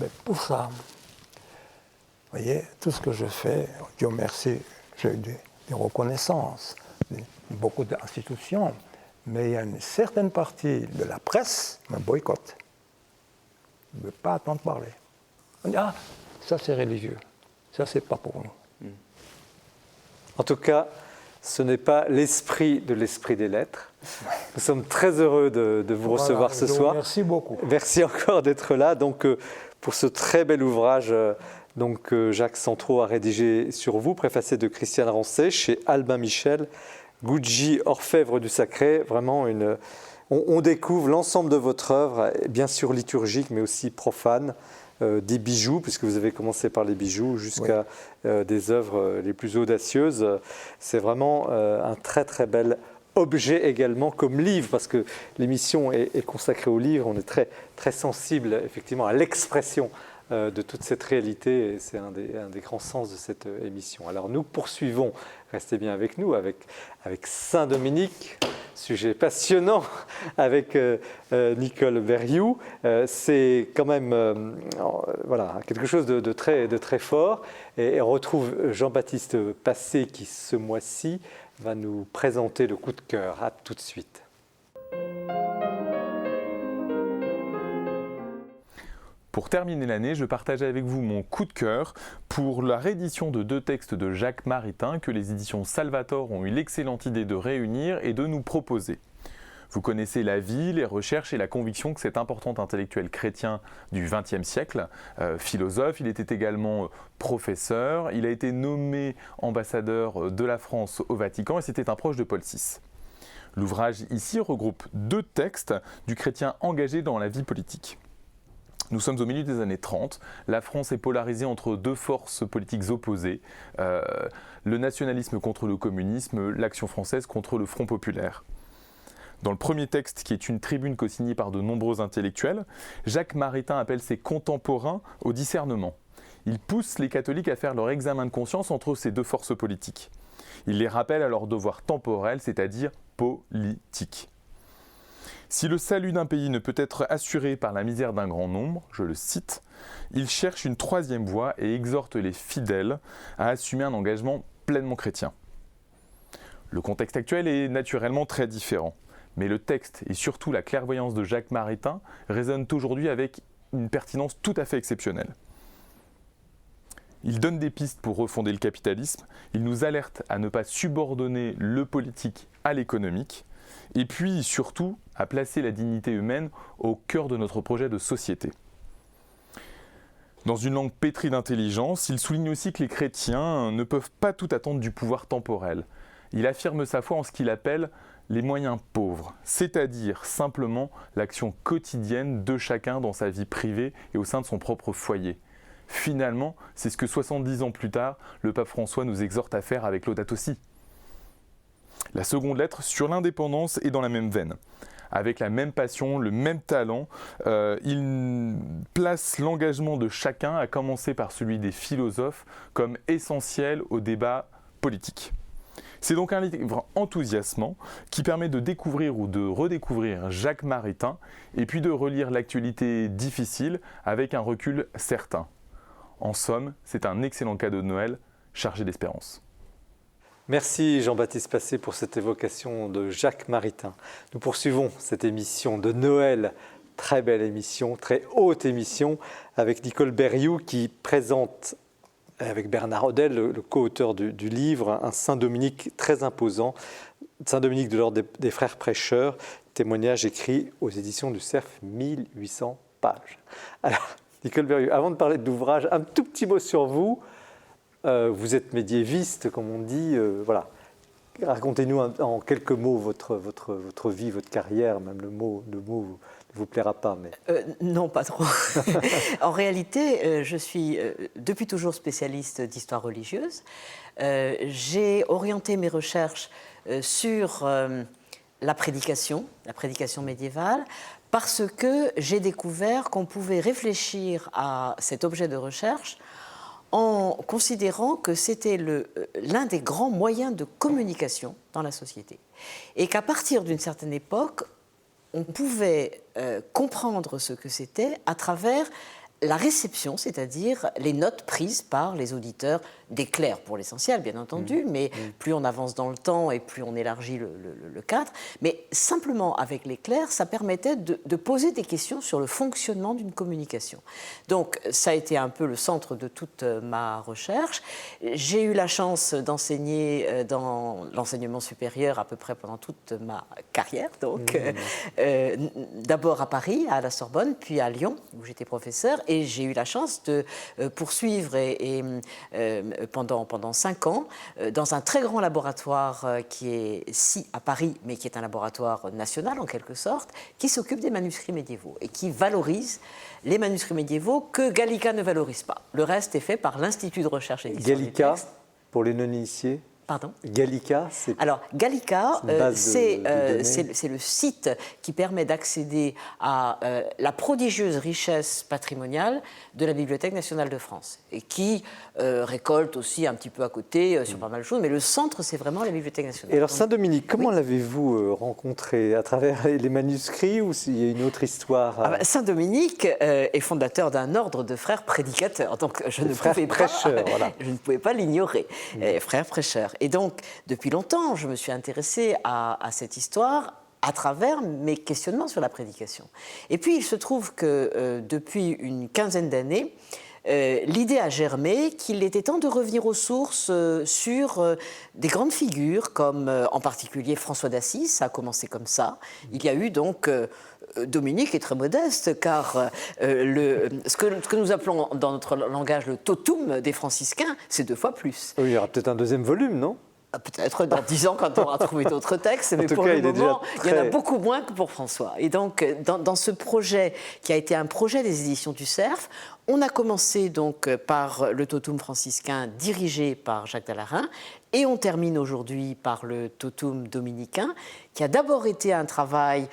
Mais pour ça, vous voyez, tout ce que je fais, Dieu merci, j'ai eu des reconnaissances, beaucoup d'institutions, mais il y a une certaine partie de la presse qui me boycotte. Je ne veux pas entendre parler. On dit, ah, ça c'est religieux, ça c'est pas pour nous. En tout cas, ce n'est pas l'esprit des lettres. Nous sommes très heureux de vous recevoir ce soir. Merci beaucoup. Merci encore d'être là. Donc, pour ce très bel ouvrage que Jacques Centraux a rédigé sur vous, préfacé de Christiane Rancé, chez Albin Michel, Gucci, orfèvre du sacré. Vraiment, on découvre l'ensemble de votre œuvre, bien sûr liturgique, mais aussi profane. Des bijoux, puisque vous avez commencé par les bijoux, jusqu'à des œuvres les plus audacieuses. C'est vraiment un très très bel objet également comme livre, parce que l'émission est consacrée au livre. On est très, très sensible effectivement à l'expression de toute cette réalité, et c'est un des grands sens de cette émission. Alors nous poursuivons, restez bien avec nous, avec Saint-Dominique, sujet passionnant avec Nicole Berrioux. C'est quand même quelque chose de très fort. Et on retrouve Jean-Baptiste Passé qui, ce mois-ci, va nous présenter le coup de cœur. À tout de suite. Pour terminer l'année, je partage avec vous mon coup de cœur pour la réédition de 2 textes de Jacques Maritain que les éditions Salvator ont eu l'excellente idée de réunir et de nous proposer. Vous connaissez la vie, les recherches et la conviction que cet important intellectuel chrétien du XXe siècle, philosophe, il était également professeur, il a été nommé ambassadeur de la France au Vatican et c'était un proche de Paul VI. L'ouvrage ici regroupe 2 textes du chrétien engagé dans la vie politique. Nous sommes au milieu des années 30. La France est polarisée entre deux forces politiques opposées. Le nationalisme contre le communisme, l'Action française contre le Front populaire. Dans le premier texte, qui est une tribune co-signée par de nombreux intellectuels, Jacques Maritain appelle ses contemporains au discernement. Il pousse les catholiques à faire leur examen de conscience entre ces deux forces politiques. Il les rappelle à leur devoir temporel, c'est-à-dire politique. Si le salut d'un pays ne peut être assuré par la misère d'un grand nombre, je le cite, il cherche une troisième voie et exhorte les fidèles à assumer un engagement pleinement chrétien. Le contexte actuel est naturellement très différent, mais le texte et surtout la clairvoyance de Jacques Maritain résonnent aujourd'hui avec une pertinence tout à fait exceptionnelle. Il donne des pistes pour refonder le capitalisme, il nous alerte à ne pas subordonner le politique à l'économique, et puis surtout à placer la dignité humaine au cœur de notre projet de société. Dans une langue pétrie d'intelligence, il souligne aussi que les chrétiens ne peuvent pas tout attendre du pouvoir temporel. Il affirme sa foi en ce qu'il appelle les moyens pauvres, c'est-à-dire simplement l'action quotidienne de chacun dans sa vie privée et au sein de son propre foyer. Finalement, c'est ce que 70 ans plus tard, le pape François nous exhorte à faire avec Laudato Si. La seconde lettre sur l'indépendance est dans la même veine. Avec la même passion, le même talent, il place l'engagement de chacun, à commencer par celui des philosophes, comme essentiel au débat politique. C'est donc un livre enthousiasmant qui permet de découvrir ou de redécouvrir Jacques Maritain et puis de relire l'actualité difficile avec un recul certain. En somme, c'est un excellent cadeau de Noël chargé d'espérance. Merci Jean-Baptiste Passé pour cette évocation de Jacques Maritain. Nous poursuivons cette émission de Noël, très belle émission, très haute émission, avec Nicole Berrioux qui présente, avec Bernard Hodel, le co-auteur du livre, un Saint-Dominique très imposant, Saint-Dominique de l'Ordre des Frères Prêcheurs, témoignage écrit aux éditions du Cerf, 1800 pages. Alors, Nicole Berrioux, avant de parler de l'ouvrage, un tout petit mot sur vous. Vous êtes médiéviste, comme on dit. Voilà. Racontez-nous en quelques mots votre vie, votre carrière. Même le mot ne vous plaira pas. Mais... Non, pas trop. En réalité, je suis depuis toujours spécialiste d'histoire religieuse. J'ai orienté mes recherches sur la prédication médiévale, parce que j'ai découvert qu'on pouvait réfléchir à cet objet de recherche en considérant que c'était l'un des grands moyens de communication dans la société. Et qu'à partir d'une certaine époque, on pouvait comprendre ce que c'était à travers la réception, c'est-à-dire les notes prises par les auditeurs, des clercs pour l'essentiel, bien entendu, mais plus on avance dans le temps et plus on élargit le cadre. Mais simplement avec les clercs, ça permettait de poser des questions sur le fonctionnement d'une communication. Donc ça a été un peu le centre de toute ma recherche. J'ai eu la chance d'enseigner dans l'enseignement supérieur à peu près pendant toute ma carrière. Donc d'abord à Paris, à la Sorbonne, puis à Lyon, où j'étais professeur. Et j'ai eu la chance de poursuivre pendant 5 ans dans un très grand laboratoire qui est ici à Paris, mais qui est un laboratoire national en quelque sorte, qui s'occupe des manuscrits médiévaux et qui valorise les manuscrits médiévaux que Gallica ne valorise pas. Le reste est fait par l'Institut de recherche et d'histoire du texte. Gallica, pour les non-initiés. Pardon ? Gallica, c'est... Alors, Gallica, c'est le site qui permet d'accéder à la prodigieuse richesse patrimoniale de la Bibliothèque nationale de France et qui récolte aussi un petit peu à côté sur pas mal de choses, mais le centre, c'est vraiment la Bibliothèque nationale. Et alors, Saint-Dominique, comment l'avez-vous rencontré ? À travers les manuscrits ou s'il y a une autre histoire Saint-Dominique est fondateur d'un ordre de frères prédicateurs, donc je ne pouvais pas l'ignorer, frères prêcheurs. Et donc, depuis longtemps, je me suis intéressée à cette histoire à travers mes questionnements sur la prédication. Et puis, il se trouve que depuis une quinzaine d'années, l'idée a germé qu'il était temps de revenir aux sources sur des grandes figures, comme en particulier François d'Assise. Ça a commencé comme ça. Il y a eu donc... Dominique est très modeste, car ce que nous appelons dans notre langage le totum des franciscains, c'est 2 fois plus. Oui, il y aura peut-être un deuxième volume, non ? Peut-être dans 10 ans, quand on aura trouvé d'autres textes, mais pour le moment, il y en a beaucoup moins que pour François. Et donc, dans ce projet, qui a été un projet des éditions du Cerf, on a commencé donc par le Totum franciscain dirigé par Jacques Dallarin, et on termine aujourd'hui par le Totum dominicain, qui a d'abord été un travail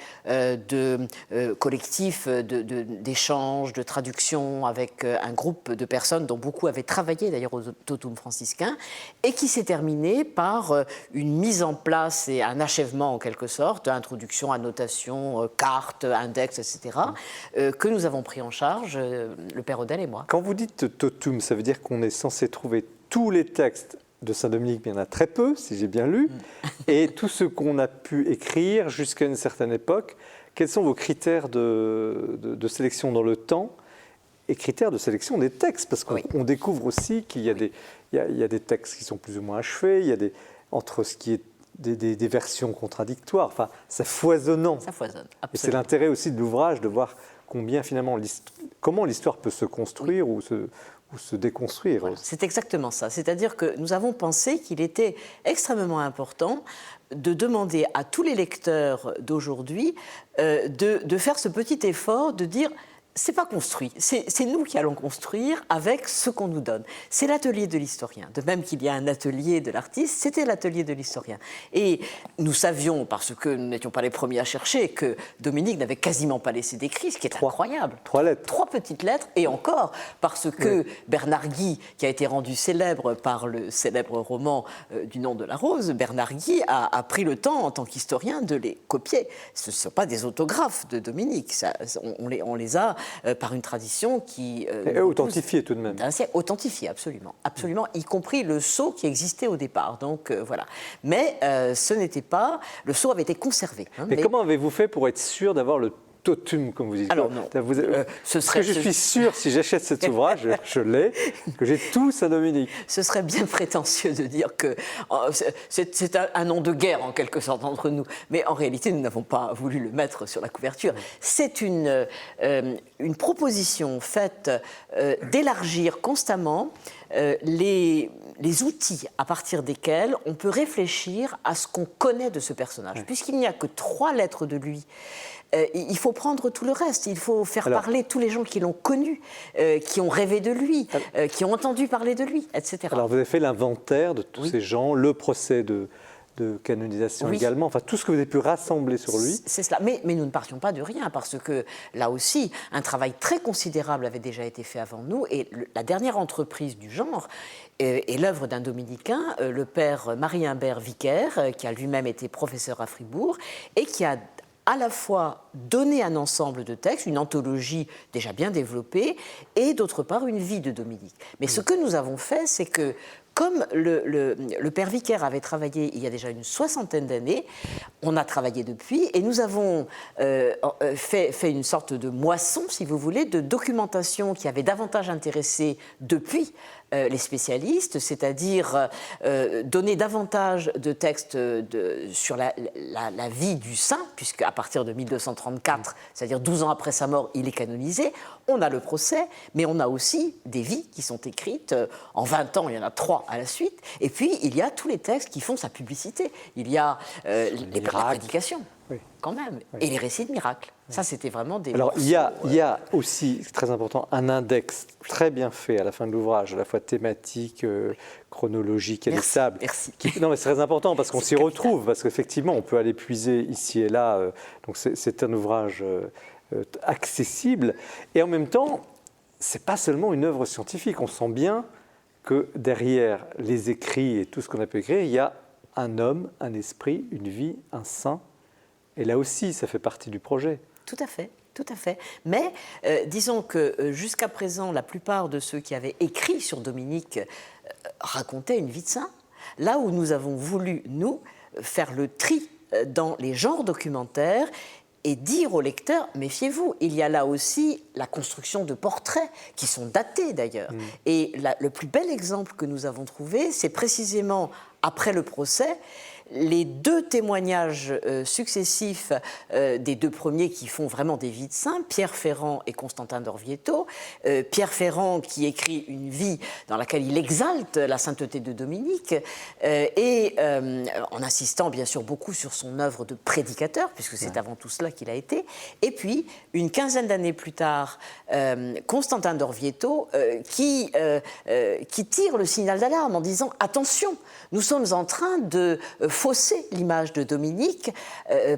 collectif d'échange, de traduction avec un groupe de personnes dont beaucoup avaient travaillé d'ailleurs au Totum franciscain, et qui s'est terminé par une mise en place et un achèvement en quelque sorte, introduction, annotation, carte, index, etc., que nous avons pris en charge, le père Odel et moi. Quand vous dites Totum, ça veut dire qu'on est censé trouver tous les textes de Saint-Dominique, mais il y en a très peu, si j'ai bien lu, et tout ce qu'on a pu écrire jusqu'à une certaine époque. Quels sont vos critères de sélection dans le temps et critères de sélection des textes? Parce qu'on découvre aussi qu'il y a des textes qui sont plus ou moins achevés, il y a entre ce qui est des versions contradictoires, enfin, c'est foisonnant. Ça foisonne, absolument. Et c'est l'intérêt aussi de l'ouvrage, de voir comment l'histoire peut se construire ou se déconstruire. Voilà, c'est exactement ça. C'est-à-dire que nous avons pensé qu'il était extrêmement important de demander à tous les lecteurs d'aujourd'hui de faire ce petit effort de dire c'est pas construit, c'est nous qui allons construire avec ce qu'on nous donne. C'est l'atelier de l'historien. De même qu'il y a un atelier de l'artiste, c'était l'atelier de l'historien. Et nous savions, parce que nous n'étions pas les premiers à chercher, que Dominique n'avait quasiment pas laissé d'écrit, ce qui est incroyable. 3 lettres. 3 petites lettres, et encore, parce que Bernard Guy, qui a été rendu célèbre par le célèbre roman du nom de la rose, Bernard Guy a pris le temps, en tant qu'historien, de les copier. Ce ne sont pas des autographes de Dominique, on les a par une tradition qui... authentifiée tout de même. Authentifiée, absolument. Absolument, y compris le sceau qui existait au départ. Donc voilà. Mais ce n'était pas... Le sceau avait été conservé. Mais comment avez-vous fait pour être sûr d'avoir le Totum, comme vous dites? Alors non. Je suis sûr, si j'achète cet ouvrage, je l'ai, que j'ai tout Saint-Dominique. Ce serait bien prétentieux de dire que c'est un nom de guerre, en quelque sorte, entre nous. Mais en réalité, nous n'avons pas voulu le mettre sur la couverture. C'est une proposition faite d'élargir constamment les outils à partir desquels on peut réfléchir à ce qu'on connaît de ce personnage. Puisqu'il n'y a que 3 lettres de lui, il faut prendre tout le reste. Il faut faire parler tous les gens qui l'ont connu, qui ont rêvé de lui, qui ont entendu parler de lui, etc. Alors vous avez fait l'inventaire de tous ces gens, le procès de canonisation également, enfin tout ce que vous avez pu rassembler sur lui. C'est cela, mais nous ne partions pas de rien, parce que là aussi, un travail très considérable avait déjà été fait avant nous, et la dernière entreprise du genre est l'œuvre d'un dominicain, le père Marie-Imbert Vicaire, qui a lui-même été professeur à Fribourg, et qui a à la fois donner un ensemble de textes, une anthologie déjà bien développée, et d'autre part une vie de Dominique. Mais ce que nous avons fait, c'est que comme le père Vicaire avait travaillé il y a déjà une 60aine d'années, on a travaillé depuis, et nous avons fait une sorte de moisson, si vous voulez, de documentation qui avait davantage intéressé depuis les spécialistes, c'est-à-dire donner davantage de textes sur la vie du saint, puisqu'à partir de 1234, c'est-à-dire 12 ans après sa mort, il est canonisé. On a le procès, mais on a aussi des vies qui sont écrites. En 20 ans, il y en a 3 à la suite. Et puis, il y a tous les textes qui font sa publicité. Il y a les prédications, quand même, et les récits de miracles. Ça, c'était vraiment des... Alors, il y a aussi, c'est très important, un index très bien fait à la fin de l'ouvrage, à la fois thématique, chronologique et lissable. Merci. Non, mais c'est très important parce qu'on s'y retrouve, parce qu'effectivement, on peut aller puiser ici et là. Donc, c'est un ouvrage accessible. Et en même temps, ce n'est pas seulement une œuvre scientifique. On sent bien que derrière les écrits et tout ce qu'on a pu écrire, il y a un homme, un esprit, une vie, un saint. Et là aussi, ça fait partie du projet. Tout à fait. Tout à fait. Mais disons que jusqu'à présent, la plupart de ceux qui avaient écrit sur Dominique racontaient une vie de saint. Là où nous avons voulu, nous, faire le tri dans les genres documentaires et dire aux lecteurs, méfiez-vous, il y a là aussi la construction de portraits qui sont datés d'ailleurs. Et le plus bel exemple que nous avons trouvé, c'est précisément après le procès, les deux témoignages successifs des deux premiers qui font vraiment des vies de saints, Pierre Ferrand et Constantin d'Orvieto. Pierre Ferrand qui écrit une vie dans laquelle il exalte la sainteté de Dominique et en insistant bien sûr beaucoup sur son œuvre de prédicateur, puisque c'est avant tout cela qu'il a été. Et puis, une quinzaine d'années plus tard, Constantin d'Orvieto qui tire le signal d'alarme en disant « Attention, nous sommes en train de fausser l'image de Dominique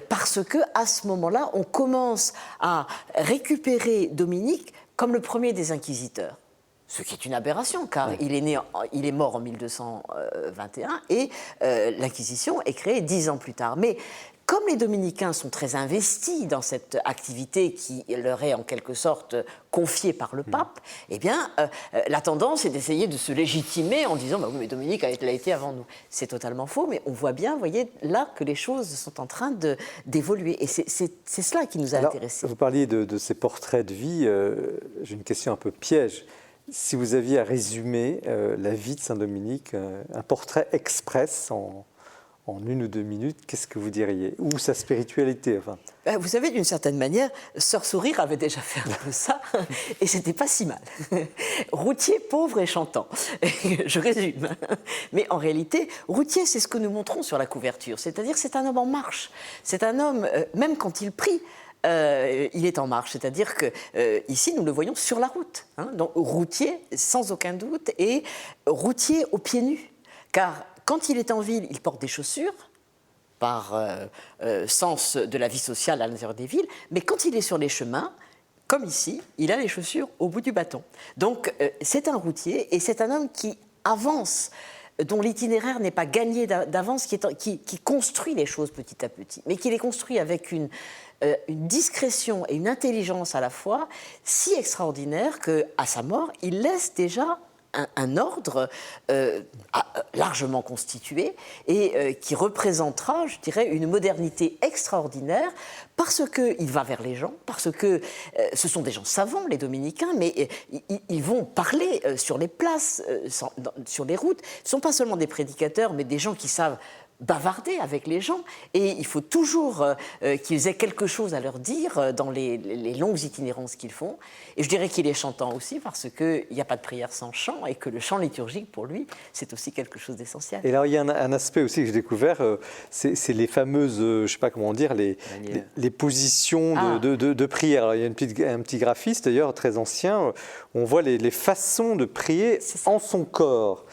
parce qu'à ce moment-là, on commence à récupérer Dominique comme le premier des inquisiteurs. » Ce qui est une aberration, car il est mort en 1221 et l'Inquisition est créée 10 ans plus tard. Mais comme les dominicains sont très investis dans cette activité qui leur est en quelque sorte confiée par le pape, eh bien, la tendance est d'essayer de se légitimer en disant bah oui, mais Dominique a été avant nous. C'est totalement faux, mais on voit bien, vous voyez, là que les choses sont en train d'évoluer. Et c'est cela qui nous a intéressés. Vous parliez de ces portraits de vie. J'ai une question un peu piège. Si vous aviez à résumer la vie de Saint-Dominique, un portrait express en 1 ou 2 minutes, qu'est-ce que vous diriez? Ou sa spiritualité, enfin. Vous savez, d'une certaine manière, Sœur Sourire avait déjà fait un peu ça, et c'était pas si mal. Routier, pauvre et chantant. Je résume. Mais en réalité, Routier, c'est ce que nous montrons sur la couverture. C'est-à-dire, c'est un homme en marche. C'est un homme, même quand il prie, il est en marche, c'est-à-dire que ici nous le voyons sur la route, hein, donc routier sans aucun doute et routier aux pieds nus, car quand il est en ville, il porte des chaussures par sens de la vie sociale à l'intérieur des villes, mais quand il est sur les chemins, comme ici, il a les chaussures au bout du bâton. Donc c'est un routier et c'est un homme qui avance, dont l'itinéraire n'est pas gagné d'avance, qui construit les choses petit à petit, mais qui les construit avec une discrétion et une intelligence à la fois si extraordinaire qu'à sa mort, il laisse déjà un ordre largement constitué et qui représentera, je dirais, une modernité extraordinaire parce qu'il va vers les gens, parce que ce sont des gens savants, les dominicains, mais ils vont parler sur les places, sur les routes. Ce ne sont pas seulement des prédicateurs, mais des gens qui savent bavarder avec les gens et il faut toujours qu'ils aient quelque chose à leur dire dans les longues itinérances qu'ils font. Et je dirais qu'il est chantant aussi parce qu'il n'y a pas de prière sans chant et que le chant liturgique pour lui c'est aussi quelque chose d'essentiel. Et là il y a un aspect aussi que j'ai découvert, c'est les fameuses, je ne sais pas comment dire, les positions de prière. Alors, il y a un petit graphiste d'ailleurs très ancien, on voit les façons de prier en son corps.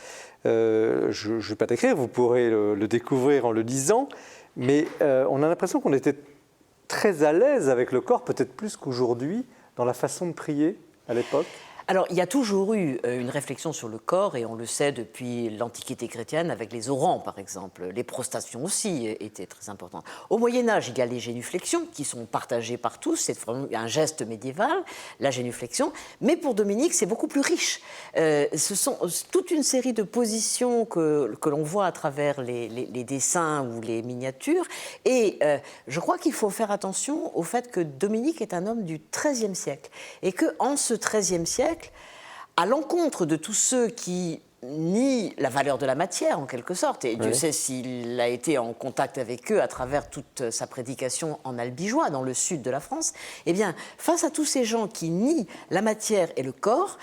Je ne vais pas décrire, vous pourrez le découvrir en le lisant, mais on a l'impression qu'on était très à l'aise avec le corps, peut-être plus qu'aujourd'hui, dans la façon de prier à l'époque. Alors, il y a toujours eu une réflexion sur le corps, et on le sait depuis l'Antiquité chrétienne, avec les orants, par exemple. Les prostrations aussi étaient très importantes. Au Moyen-Âge, il y a les génuflexions, qui sont partagées par tous. C'est vraiment un geste médiéval, la génuflexion. Mais pour Dominique, c'est beaucoup plus riche. Ce sont toute une série de positions que l'on voit à travers les dessins ou les miniatures. Et je crois qu'il faut faire attention au fait que Dominique est un homme du XIIIe siècle. Et qu'en ce XIIIe siècle, à l'encontre de tous ceux qui nient la valeur de la matière, en quelque sorte, et Dieu sait s'il a été en contact avec eux à travers toute sa prédication en albigeois, dans le sud de la France, eh bien, face à tous ces gens qui nient la matière et le corps,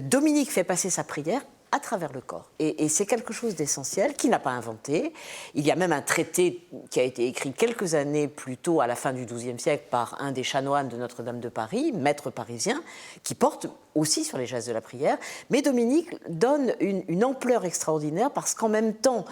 Dominique fait passer sa prière à travers le corps. Et c'est quelque chose d'essentiel qu'il n'a pas inventé. Il y a même un traité qui a été écrit quelques années plus tôt, à la fin du XIIe siècle, par un des chanoines de Notre-Dame de Paris, maître parisien, qui porte aussi sur les gestes de la prière. Mais Dominique donne une ampleur extraordinaire parce qu'en même temps,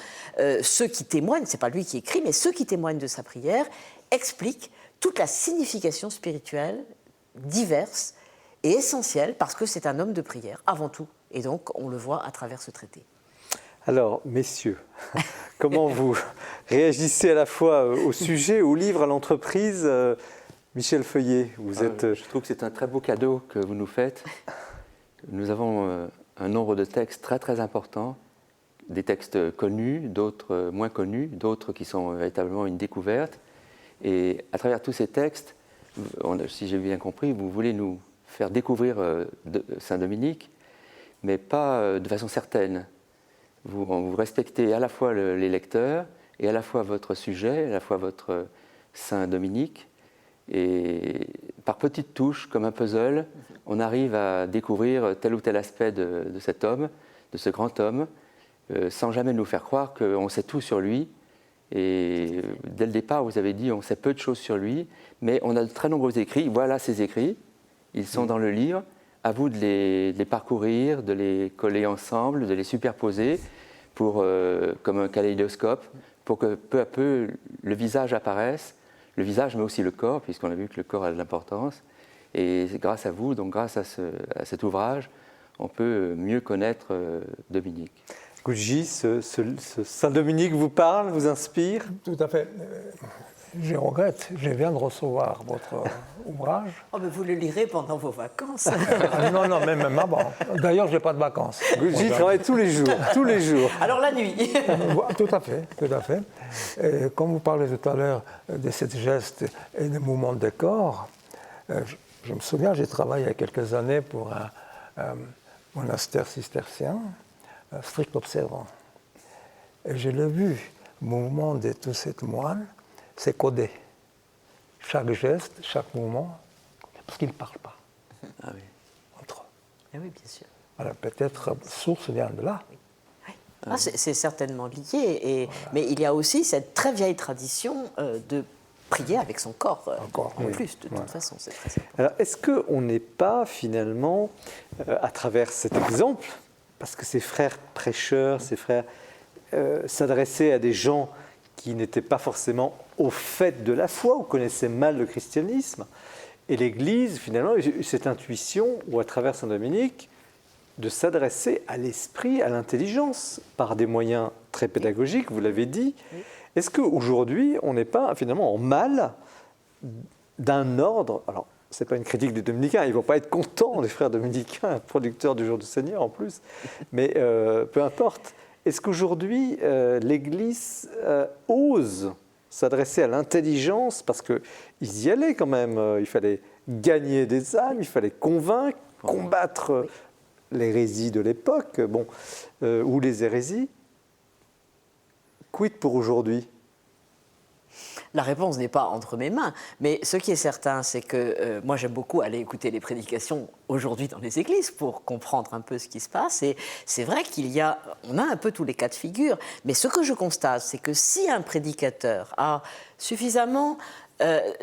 ceux qui témoignent, c'est pas lui qui écrit, mais ceux qui témoignent de sa prière expliquent toute la signification spirituelle diverse et essentielle parce que c'est un homme de prière, avant tout. Et donc, on le voit à travers ce traité. Alors, messieurs, comment vous réagissez à la fois au sujet, au livre, à l'entreprise? Michel Feuillet, vous êtes... Je trouve que c'est un très beau cadeau que vous nous faites. Nous avons un nombre de textes très très importants, des textes connus, d'autres moins connus, d'autres qui sont véritablement une découverte. Et à travers tous ces textes, si j'ai bien compris, vous voulez nous faire découvrir Saint-Dominique, mais pas de façon certaine. Vous respectez à la fois les lecteurs, est à la fois votre sujet, à la fois votre Saint Dominique. Et par petites touches, comme un puzzle, on arrive à découvrir tel ou tel aspect de cet homme, de ce grand homme, sans jamais nous faire croire qu'on sait tout sur lui. Et dès le départ, vous avez dit on sait peu de choses sur lui, mais on a de très nombreux écrits. Voilà ces écrits, ils sont dans le livre. À vous de les parcourir, de les coller ensemble, de les superposer comme un kaléidoscope, pour que peu à peu le visage apparaisse. Le visage, mais aussi le corps, puisqu'on a vu que le corps a de l'importance. Et grâce à vous, donc grâce à cet ouvrage, on peut mieux connaître Dominique. Gucci, ce Saint-Dominique vous parle, vous inspire? Tout à fait. Je regrette, je viens de recevoir votre ouvrage. Oh, mais vous le lirez pendant vos vacances. Non, même avant. D'ailleurs, je n'ai pas de vacances. Gucci travaille tous les jours, tous les jours. Alors la nuit. Tout à fait, tout à fait. Et comme vous parlez tout à l'heure de ces gestes et des mouvements de corps, je me souviens, j'ai travaillé il y a quelques années pour un monastère cistercien, strict observant. Et je l'ai vu, le mouvement de tous ces moines, c'est codé. Chaque geste, chaque mouvement, parce qu'ils ne parlent pas entre eux. Ah oui, bien sûr. Alors peut-être source vient de là. Ah, c'est certainement lié. Mais il y a aussi cette très vieille tradition de prier avec son corps, en plus, de toute façon, c'est très important. Alors, est-ce qu'on n'est pas, finalement, à travers cet exemple, parce que ces frères prêcheurs, ces frères s'adressaient à des gens qui n'étaient pas forcément au fait de la foi ou connaissaient mal le christianisme, et l'Église, finalement, a eu cette intuition, ou à travers Saint Dominique, de s'adresser à l'esprit, à l'intelligence, par des moyens très pédagogiques, vous l'avez dit. Oui. Est-ce qu'aujourd'hui, on n'est pas finalement en mal d'un ordre, alors ce n'est pas une critique des dominicains, ils ne vont pas être contents, les frères dominicains, producteurs du jour du Seigneur en plus, mais peu importe. Est-ce qu'aujourd'hui, l'Église ose s'adresser à l'intelligence, parce qu'ils y allaient quand même, il fallait gagner des âmes, il fallait convaincre, combattre l'hérésie de l'époque, ou les hérésies. Quid pour aujourd'hui ? La réponse n'est pas entre mes mains, mais ce qui est certain, c'est que moi j'aime beaucoup aller écouter les prédications aujourd'hui dans les églises pour comprendre un peu ce qui se passe. Et c'est vrai on a un peu tous les cas de figure, mais ce que je constate, c'est que si un prédicateur a suffisamment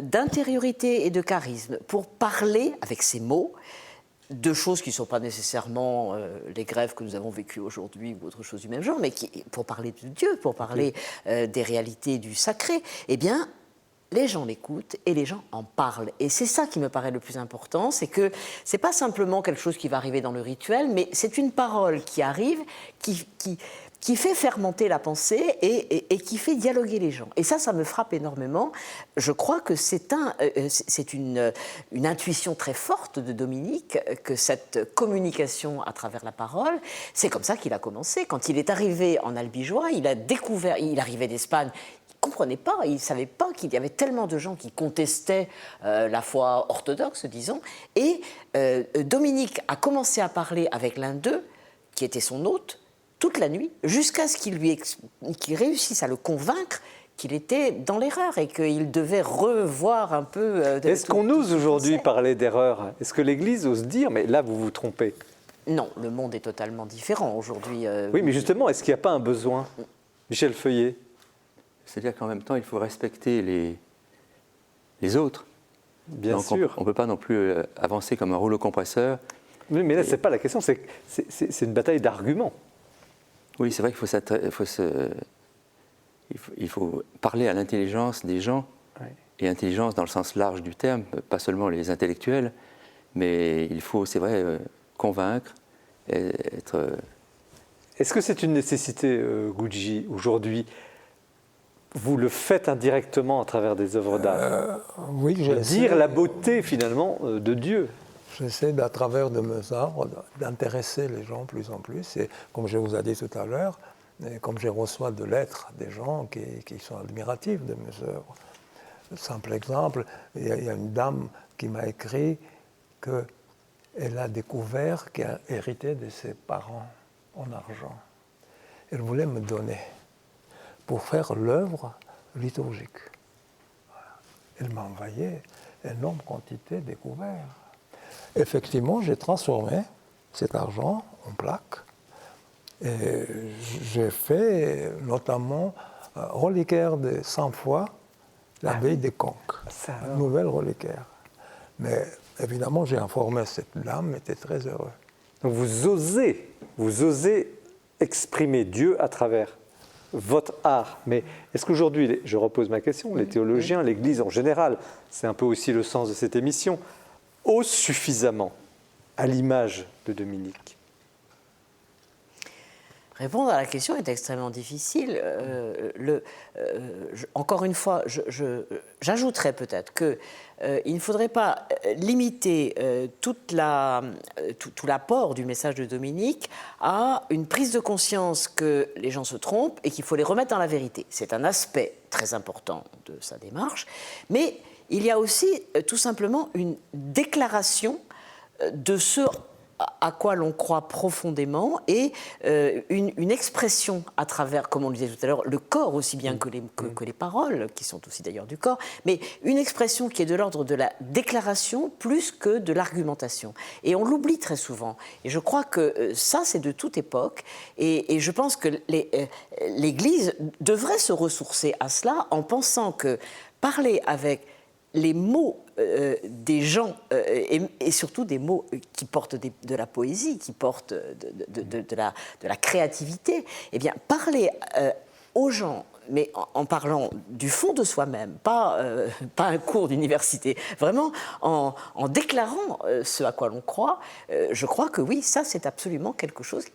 d'intériorité et de charisme pour parler avec ses mots, de choses qui ne sont pas nécessairement les grèves que nous avons vécues aujourd'hui ou autre chose du même genre, mais pour parler de Dieu, pour parler des réalités du sacré, eh bien, les gens l'écoutent et les gens en parlent. Et c'est ça qui me paraît le plus important, c'est que ce n'est pas simplement quelque chose qui va arriver dans le rituel, mais c'est une parole qui arrive, qui fait fermenter la pensée et qui fait dialoguer les gens. Et ça me frappe énormément. Je crois que c'est une intuition très forte de Dominique, que cette communication à travers la parole, c'est comme ça qu'il a commencé. Quand il est arrivé en Albigeois, il a découvert, il arrivait d'Espagne, il ne comprenait pas, il ne savait pas qu'il y avait tellement de gens qui contestaient la foi orthodoxe, disons. Et Dominique a commencé à parler avec l'un d'eux, qui était son hôte, toute la nuit, jusqu'à ce qu'il réussisse à le convaincre qu'il était dans l'erreur et qu'il devait revoir un peu... Est-ce qu'on ose aujourd'hui parler d'erreur ? Est-ce que l'Église ose dire, mais là vous vous trompez ? Non, le monde est totalement différent aujourd'hui. Oui, mais justement, est-ce qu'il n'y a pas un besoin ? Michel Feuillet ? C'est-à-dire qu'en même temps, il faut respecter les autres. Bien donc sûr. On ne peut pas non plus avancer comme un rouleau compresseur. Oui, mais là, ce n'est pas la question, c'est une bataille d'arguments. Oui, c'est vrai qu'il faut parler à l'intelligence des gens, oui. Et intelligence dans le sens large du terme, pas seulement les intellectuels, mais il faut, c'est vrai, convaincre, être... Est-ce que c'est une nécessité, Gucci, aujourd'hui ? Vous le faites indirectement à travers des œuvres d'art. Oui, dire la beauté, finalement, de Dieu. J'essaie, à travers de mes œuvres, d'intéresser les gens plus en plus. Et comme je vous ai dit tout à l'heure, comme je reçois de lettres des gens qui sont admiratifs de mes œuvres. Simple exemple, il y a une dame qui m'a écrit qu'elle a découvert qu'elle a hérité de ses parents en argent. Elle voulait me donner. pour faire l'œuvre liturgique. Voilà. Il m'a envoyé une énorme quantité de couverts. Effectivement, j'ai transformé cet argent en plaques et j'ai fait notamment reliquaire de 100 fois l'abbaye de Conques, une nouvelle reliquaire. Mais évidemment, j'ai informé cette dame, était très heureux. Donc vous osez exprimer Dieu à travers votre art. Mais est-ce qu'aujourd'hui, je repose ma question, les théologiens, l'Église en général, c'est un peu aussi le sens de cette émission, osent suffisamment à l'image de Dominique? Répondre à la question est extrêmement difficile. Encore une fois, j'ajouterais peut-être qu'il ne faudrait pas limiter tout l'apport du message de Dominique à une prise de conscience que les gens se trompent et qu'il faut les remettre dans la vérité. C'est un aspect très important de sa démarche, mais il y a aussi tout simplement une déclaration de ce à quoi l'on croit profondément et une expression à travers, comme on le disait tout à l'heure, le corps aussi bien que les paroles, qui sont aussi d'ailleurs du corps, mais une expression qui est de l'ordre de la déclaration plus que de l'argumentation. Et on l'oublie très souvent. Et je crois que ça, c'est de toute époque. Et je pense que l'Église devrait se ressourcer à cela en pensant que parler avec les mots des gens, et surtout des mots qui portent de la poésie, qui portent de la créativité, eh bien, parler aux gens, mais en parlant du fond de soi-même, pas un cours d'université, vraiment en déclarant ce à quoi l'on croit, je crois que oui, ça c'est absolument quelque chose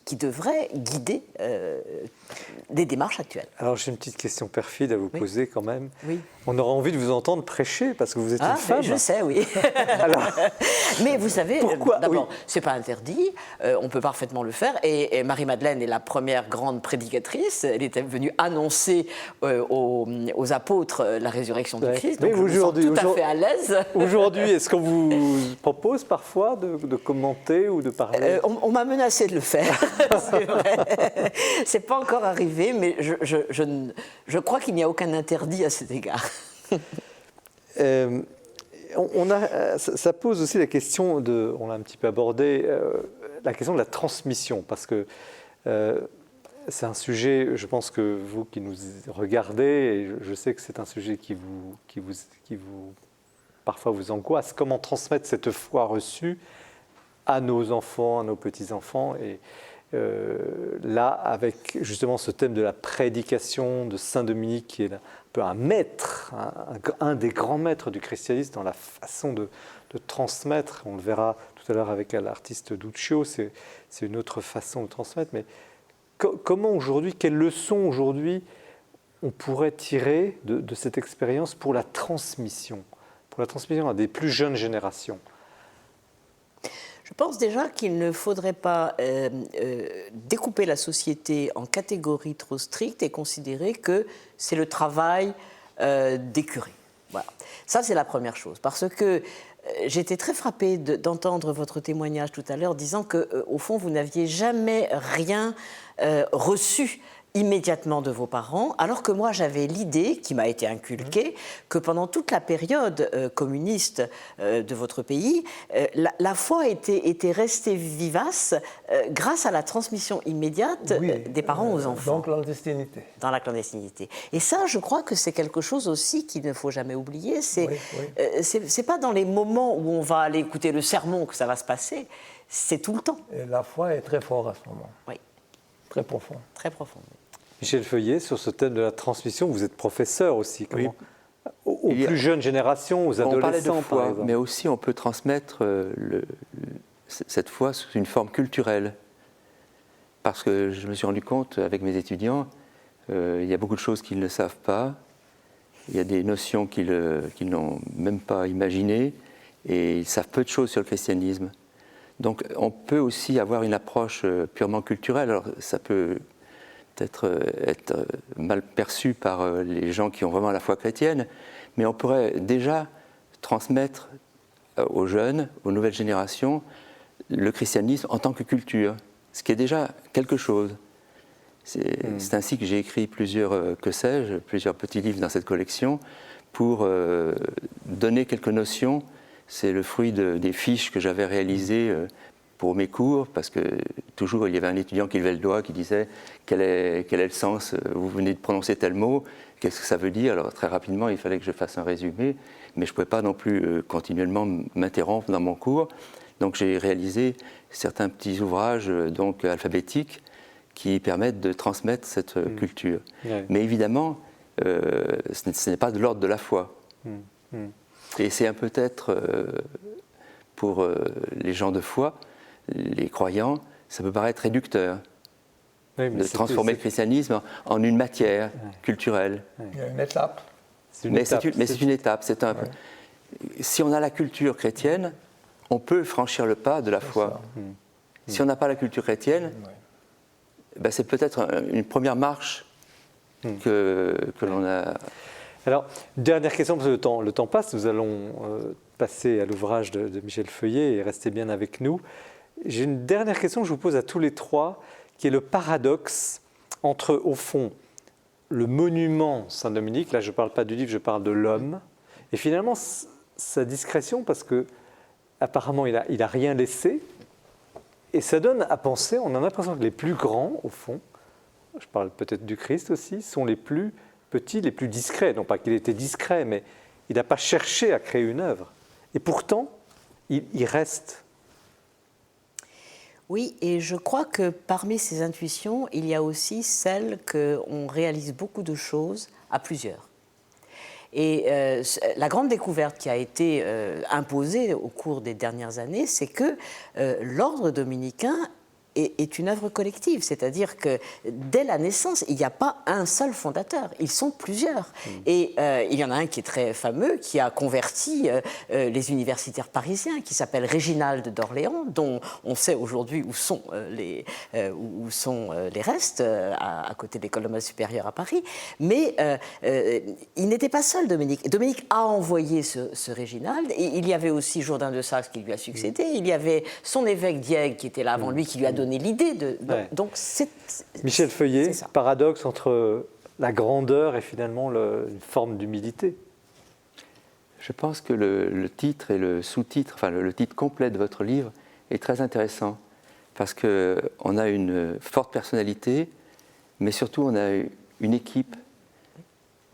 qui devrait guider les démarches actuelles. Alors j'ai une petite question perfide à vous poser quand même. Oui. On aura envie de vous entendre prêcher parce que vous êtes une femme. Je sais, oui. Alors, mais vous savez, pourquoi d'abord, c'est pas interdit, on peut parfaitement le faire. Et Marie-Madeleine est la première grande prédicatrice. Elle était venue annoncer aux apôtres la résurrection du Christ. Donc je me sens tout à fait à l'aise. Aujourd'hui, est-ce qu'on vous propose parfois de commenter ou de parler? On m'a menacé de le faire, c'est vrai. C'est pas encore arrivé, mais je crois qu'il n'y a aucun interdit à cet égard. Ça pose aussi la question on l'a un petit peu abordé, la question de la transmission, parce que c'est un sujet, je pense que vous qui nous regardez, et je sais que c'est un sujet qui vous parfois vous angoisse, comment transmettre cette foi reçue à nos enfants, à nos petits-enfants, et là, avec justement ce thème de la prédication de Saint Dominique, qui est un peu un maître, un des grands maîtres du christianisme dans la façon de transmettre. On le verra tout à l'heure avec l'artiste Duccio, c'est une autre façon de transmettre. Mais comment aujourd'hui, quelles leçons aujourd'hui on pourrait tirer de cette expérience pour la transmission à des plus jeunes générations? Je pense déjà qu'il ne faudrait pas découper la société en catégories trop strictes et considérer que c'est le travail des curés. Voilà. Ça, c'est la première chose. Parce que j'étais très frappée d'entendre votre témoignage tout à l'heure disant qu'au fond, vous n'aviez jamais rien reçu immédiatement de vos parents, alors que moi j'avais l'idée, qui m'a été inculquée, que pendant toute la période communiste de votre pays, la foi était restée vivace grâce à la transmission immédiate des parents aux enfants. Dans la clandestinité. Dans la clandestinité. Et ça, je crois que c'est quelque chose aussi qu'il ne faut jamais oublier. C'est pas dans les moments où on va aller écouter le sermon que ça va se passer, c'est tout le temps. Et la foi est très forte à ce moment. Oui. Très profonde. Très profonde. Michel Feuillet, sur ce thème de la transmission, vous êtes professeur aussi. Comment, aux plus jeunes générations, aux adolescents, on parlait de foi, par exemple. mais aussi on peut transmettre cette foi sous une forme culturelle. Parce que je me suis rendu compte avec mes étudiants, il y a beaucoup de choses qu'ils ne savent pas, il y a des notions qu'ils n'ont même pas imaginées, et ils savent peu de choses sur le christianisme. Donc on peut aussi avoir une approche purement culturelle. Alors ça peut peut-être être mal perçu par les gens qui ont vraiment la foi chrétienne, mais on pourrait déjà transmettre aux jeunes, aux nouvelles générations, le christianisme en tant que culture, ce qui est déjà quelque chose. C'est ainsi que j'ai écrit plusieurs petits livres dans cette collection pour donner quelques notions. C'est le fruit des fiches que j'avais réalisées pour mes cours, parce que toujours il y avait un étudiant qui levait le doigt, qui disait quel est le sens, vous venez de prononcer tel mot, qu'est-ce que ça veut dire? Alors très rapidement il fallait que je fasse un résumé, mais je ne pouvais pas non plus continuellement m'interrompre dans mon cours. Donc j'ai réalisé certains petits ouvrages donc alphabétiques qui permettent de transmettre cette culture. Ouais. Mais évidemment, ce n'est pas de l'ordre de la foi. Et c'est un peut-être pour les gens de foi, les croyants, ça peut paraître réducteur de transformer le christianisme en une matière culturelle. Il y a une étape. Mais c'est une étape. Si on a la culture chrétienne, on peut franchir le pas de la foi. Si on n'a pas la culture chrétienne, ben c'est peut-être une première marche que l'on a. Alors, dernière question, parce que le temps passe, nous allons passer à l'ouvrage de Michel Feuillet et rester bien avec nous. J'ai une dernière question que je vous pose à tous les trois, qui est le paradoxe entre, au fond, le monument Saint-Dominique, là je ne parle pas du livre, je parle de l'homme, et finalement sa discrétion, parce que apparemment il n'a rien laissé, et ça donne à penser, on a l'impression que les plus grands, au fond, je parle peut-être du Christ aussi, sont les plus petits, les plus discrets. Non pas qu'il était discret, mais il n'a pas cherché à créer une œuvre. Et pourtant, il reste. Oui, et je crois que parmi ces intuitions, il y a aussi celle qu'on réalise beaucoup de choses à plusieurs. Et la grande découverte qui a été imposée au cours des dernières années, c'est que l'ordre dominicain est une œuvre collective, c'est-à-dire que dès la naissance, il n'y a pas un seul fondateur, ils sont plusieurs. Et il y en a un qui est très fameux, qui a converti les universitaires parisiens, qui s'appelle Réginald d'Orléans, dont on sait aujourd'hui où sont les restes, à côté de l'École normale supérieure à Paris. Mais il n'était pas seul, Dominique. Dominique a envoyé ce Réginald, et il y avait aussi Jourdain de Saxe qui lui a succédé, il y avait son évêque Diègue qui était là avant lui, qui lui a donné l'idée de... Ouais. Donc c'est Michel Feuillet, paradoxe entre la grandeur et finalement une forme d'humilité. Je pense que le titre et le sous-titre, enfin le titre complet de votre livre est très intéressant parce qu'on a une forte personnalité, mais surtout on a une équipe,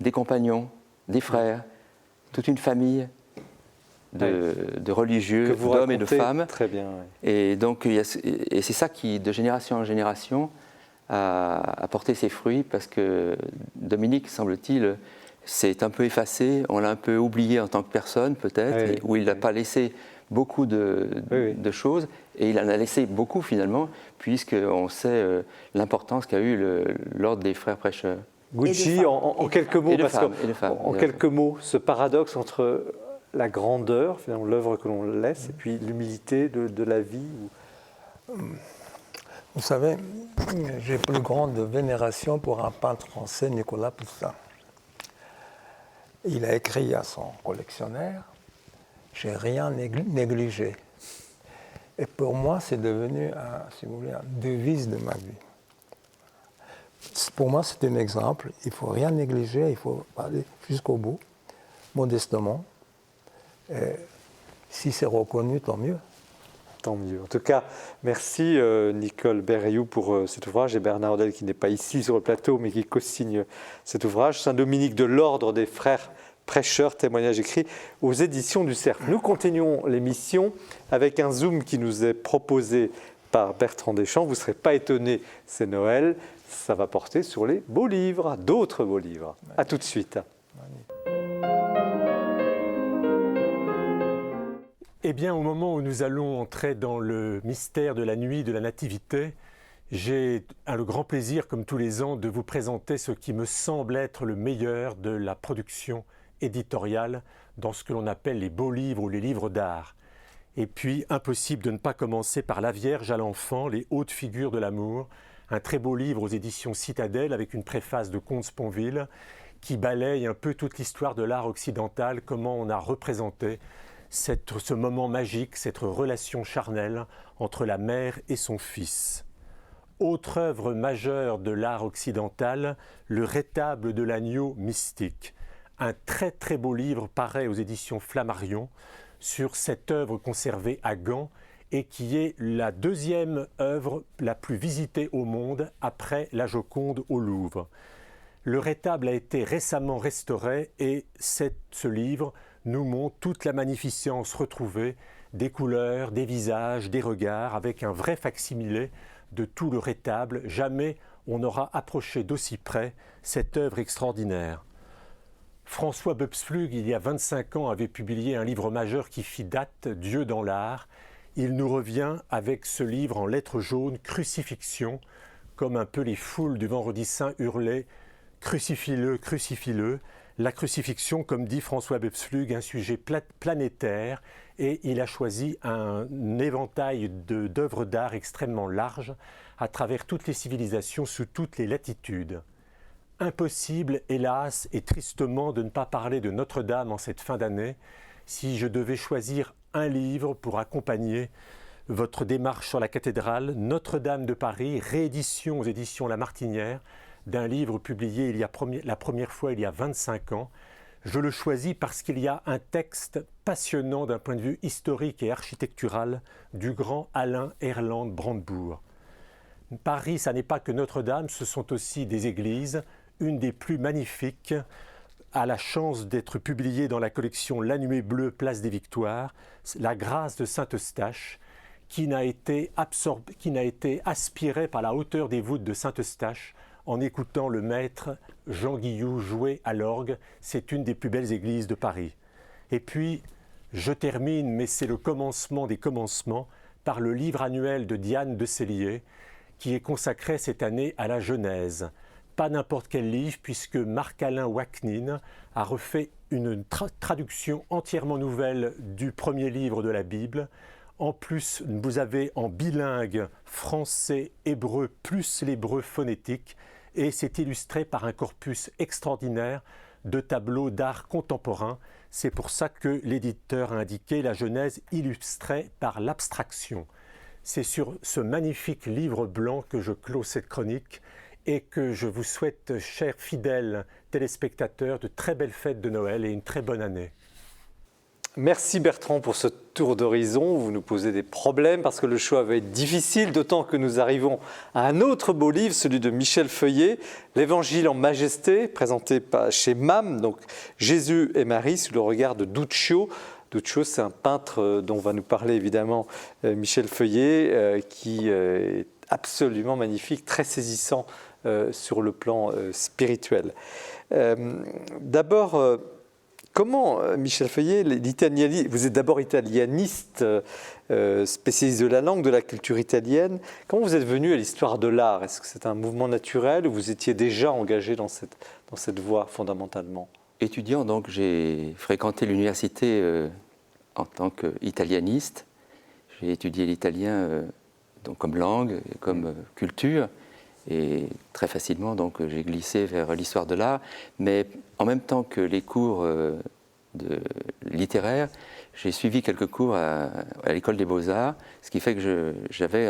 des compagnons, des frères, toute une famille de religieux, d'hommes et de femmes. Très bien. Ouais. Et donc, c'est ça qui, de génération en génération, a porté ses fruits, parce que Dominique, semble-t-il, s'est un peu effacé, on l'a un peu oublié en tant que personne, peut-être, où il n'a pas laissé beaucoup de choses, et il en a laissé beaucoup finalement, puisqu'on sait l'importance qu'a eu l'ordre des frères prêcheurs. Gucci, en quelques mots, en quelques mots, ce paradoxe entre la grandeur, finalement l'œuvre que l'on laisse, et puis l'humilité de la vie. Vous savez, j'ai plus grande vénération pour un peintre français, Nicolas Poussin. Il a écrit à son collectionneur « J'ai rien négligé ». Et pour moi, c'est devenu, si vous voulez, une devise de ma vie. Pour moi, c'est un exemple. Il ne faut rien négliger, il faut aller jusqu'au bout, modestement. Et si c'est reconnu, tant mieux. Tant mieux. En tout cas, merci Nicole Berrioux pour cet ouvrage et Bernard Hodel qui n'est pas ici sur le plateau mais qui co-signe cet ouvrage. Saint-Dominique de l'Ordre des Frères Prêcheurs, témoignage écrit aux éditions du Cercle. Nous continuons l'émission avec un zoom qui nous est proposé par Bertrand Deschamps. Vous ne serez pas étonnés, c'est Noël. Ça va porter sur les beaux livres, d'autres beaux livres. A tout de suite. Eh bien, au moment où nous allons entrer dans le mystère de la nuit de la Nativité, j'ai le grand plaisir, comme tous les ans, de vous présenter ce qui me semble être le meilleur de la production éditoriale dans ce que l'on appelle les beaux livres ou les livres d'art. Et puis, impossible de ne pas commencer par La Vierge à l'enfant, les hautes figures de l'amour, un très beau livre aux éditions Citadelle avec une préface de Comte Sponville qui balaye un peu toute l'histoire de l'art occidental, comment on a représenté ce moment magique, cette relation charnelle entre la mère et son fils. Autre œuvre majeure de l'art occidental, le Rétable de l'agneau mystique. Un très très beau livre paraît aux éditions Flammarion sur cette œuvre conservée à Gand et qui est la deuxième œuvre la plus visitée au monde après la Joconde au Louvre. Le rétable a été récemment restauré et ce livre nous montre toute la magnificence retrouvée des couleurs, des visages, des regards, avec un vrai facsimilé de tout le rétable. Jamais on n'aura approché d'aussi près cette œuvre extraordinaire. François Boepsflug, il y a 25 ans, avait publié un livre majeur qui fit date, Dieu dans l'art. Il nous revient avec ce livre en lettres jaunes, Crucifixion, comme un peu les foules du Vendredi Saint hurlaient « Crucifie-le, crucifie-le ». La crucifixion, comme dit François Boepsflug, un sujet planétaire, et il a choisi un éventail d'œuvres d'art extrêmement large à travers toutes les civilisations, sous toutes les latitudes. Impossible, hélas, et tristement, de ne pas parler de Notre-Dame en cette fin d'année, si je devais choisir un livre pour accompagner votre démarche sur la cathédrale, Notre-Dame de Paris, réédition aux éditions La Martinière, d'un livre publié la première fois il y a 25 ans. Je le choisis parce qu'il y a un texte passionnant d'un point de vue historique et architectural du grand Alain Erland Brandebourg. Paris, ça n'est pas que Notre-Dame, ce sont aussi des églises, une des plus magnifiques, a la chance d'être publiée dans la collection La Nuée Bleue, Place des Victoires, la grâce de Saint-Eustache, qui n'a été aspirée par la hauteur des voûtes de Saint-Eustache, en écoutant le maître Jean Guillou jouer à l'orgue. C'est une des plus belles églises de Paris. Et puis, je termine, mais c'est le commencement des commencements, par le livre annuel de Diane de Cellier, qui est consacré cette année à la Genèse. Pas n'importe quel livre, puisque Marc-Alain Waknin a refait une traduction entièrement nouvelle du premier livre de la Bible. En plus, vous avez en bilingue français, hébreu, plus l'hébreu phonétique, et c'est illustré par un corpus extraordinaire de tableaux d'art contemporain. C'est pour ça que l'éditeur a indiqué la Genèse illustrée par l'abstraction. C'est sur ce magnifique livre blanc que je clôt cette chronique et que je vous souhaite, chers fidèles téléspectateurs, de très belles fêtes de Noël et une très bonne année. Merci Bertrand pour ce tour d'horizon. Vous nous posez des problèmes parce que le choix va être difficile, d'autant que nous arrivons à un autre beau livre, celui de Michel Feuillet, l'Évangile en majesté, présenté chez MAM, donc Jésus et Marie, sous le regard de Duccio. Duccio, c'est un peintre dont va nous parler évidemment Michel Feuillet, qui est absolument magnifique, très saisissant sur le plan spirituel. D'abord, comment, Michel Feuillet, vous êtes d'abord italianiste, spécialiste de la langue, de la culture italienne. Comment vous êtes venu à l'histoire de l'art? Est-ce que c'est un mouvement naturel ou vous étiez déjà engagé dans cette voie fondamentalement? Étudiant, donc, j'ai fréquenté l'université en tant qu'italianiste. J'ai étudié l'italien donc comme langue, comme culture. Et très facilement, donc, j'ai glissé vers l'histoire de l'art. Mais en même temps que les cours littéraires, j'ai suivi quelques cours à l'école des Beaux-Arts, ce qui fait que j'avais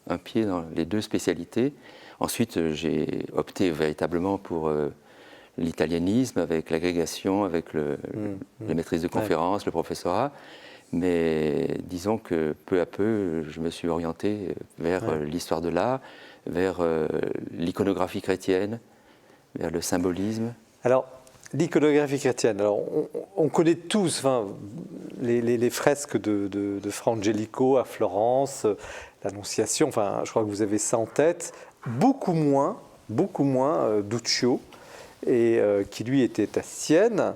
un pied dans les deux spécialités. Ensuite, j'ai opté véritablement pour l'italianisme, avec l'agrégation, avec la maîtrise de conférences, le professorat. Mais disons que peu à peu, je me suis orienté vers l'histoire de l'art, vers l'iconographie chrétienne, vers le symbolisme. Alors, l'iconographie chrétienne, alors, on connaît tous les fresques de Fra Angelico à Florence, l'Annonciation, je crois que vous avez ça en tête. Beaucoup moins Duccio, et qui lui était à Sienne.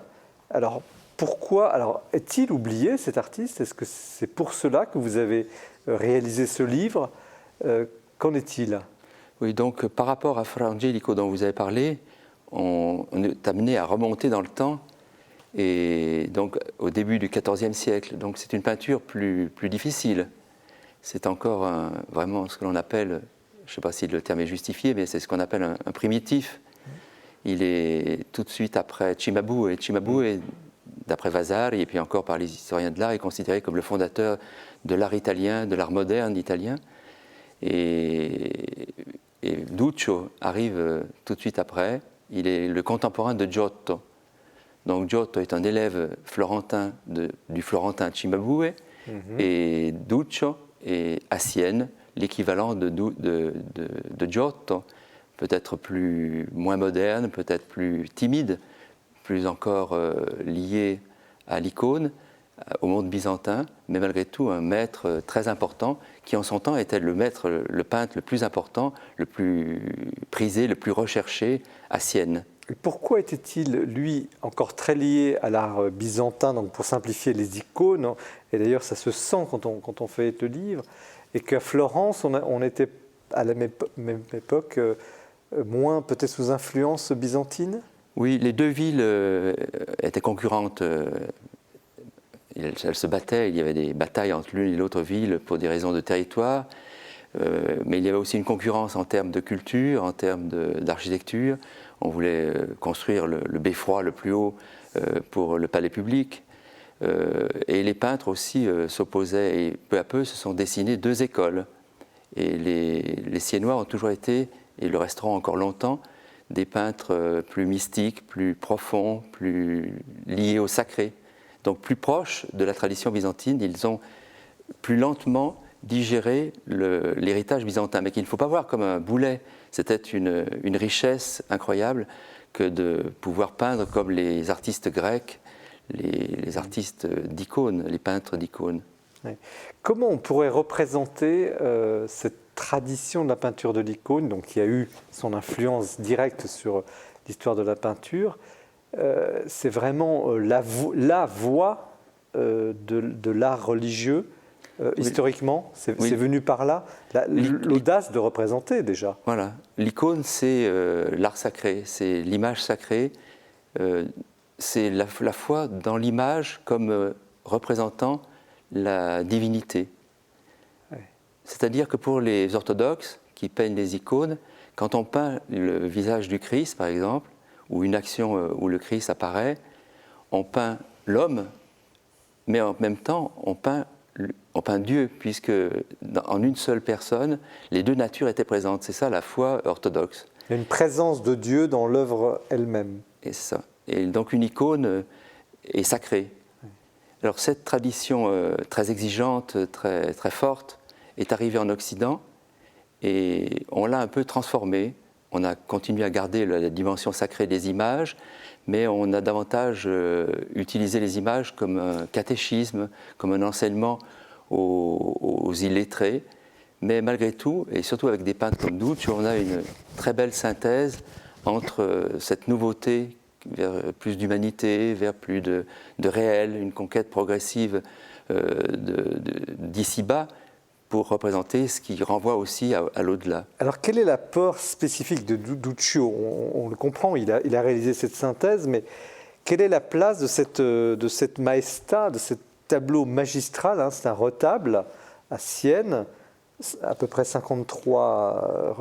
Alors, pourquoi est-il oublié, cet artiste? Est-ce que c'est pour cela que vous avez réalisé ce livre? Qu'en est-il? Oui, donc par rapport à Fra Angelico dont vous avez parlé, on est amené à remonter dans le temps, et donc au début du XIVe siècle. Donc c'est une peinture plus difficile. C'est encore vraiment ce que l'on appelle, je ne sais pas si le terme est justifié, mais c'est ce qu'on appelle un primitif. Il est tout de suite après Cimabue, et Cimabue est, d'après Vasari, et puis encore par les historiens de l'art, est considéré comme le fondateur de l'art italien, de l'art moderne italien. Et Duccio arrive tout de suite après. Il est le contemporain de Giotto. Donc Giotto est un élève florentin du florentin Cimabue, et Duccio est à Sienne l'équivalent de Giotto, peut-être moins moderne, peut-être plus timide, plus encore lié à l'icône, au monde byzantin, mais malgré tout un maître très important qui en son temps était le peintre le plus important, le plus prisé, le plus recherché à Sienne. Et pourquoi était-il, lui, encore très lié à l'art byzantin, donc pour simplifier les icônes, et d'ailleurs ça se sent quand on fait le livre, et qu'à Florence, on était à la même époque moins peut-être sous influence byzantine? Oui, les deux villes étaient concurrentes. Elles se battaient, il y avait des batailles entre l'une et l'autre ville pour des raisons de territoire, mais il y avait aussi une concurrence en termes de culture, en termes d'architecture. On voulait construire le beffroi le plus haut pour le palais public. Et les peintres aussi s'opposaient, et peu à peu se sont dessinées deux écoles. Et les Siennois ont toujours été, et le resteront encore longtemps, des peintres plus mystiques, plus profonds, plus liés au sacré. Donc plus proches de la tradition byzantine, ils ont plus lentement digéré l'héritage byzantin, mais qu'il ne faut pas voir comme un boulet. C'était une richesse incroyable que de pouvoir peindre comme les artistes grecs, les artistes d'icônes, les peintres d'icônes. Oui. Comment on pourrait représenter cette tradition de la peinture de l'icône, donc qui a eu son influence directe sur l'histoire de la peinture? C'est vraiment la voie de l'art religieux, historiquement, c'est venu par là, l'audace de représenter déjà. Voilà, l'icône c'est l'art sacré, c'est l'image sacrée, c'est la foi dans l'image comme représentant la divinité. Ouais. C'est-à-dire que pour les orthodoxes qui peignent les icônes, quand on peint le visage du Christ par exemple, ou une action où le Christ apparaît, on peint l'homme, mais en même temps, on peint Dieu, puisque en une seule personne, les deux natures étaient présentes. C'est ça la foi orthodoxe. Il y a une présence de Dieu dans l'œuvre elle-même. Et c'est ça. Et donc une icône est sacrée. Alors cette tradition très exigeante, très, très forte, est arrivée en Occident, et on l'a un peu transformée. On a continué à garder la dimension sacrée des images, mais on a davantage utilisé les images comme un catéchisme, comme un enseignement aux illettrés. Mais malgré tout, et surtout avec des peintres comme Duccio, on a une très belle synthèse entre cette nouveauté vers plus d'humanité, vers plus de réel, une conquête progressive d'ici-bas, pour représenter ce qui renvoie aussi à l'au-delà. Alors quel est l'apport spécifique de Duccio? On le comprend, il a réalisé cette synthèse, mais quelle est la place de cette maestà, de ce tableau magistral, hein, c'est un retable à Sienne, à peu près 53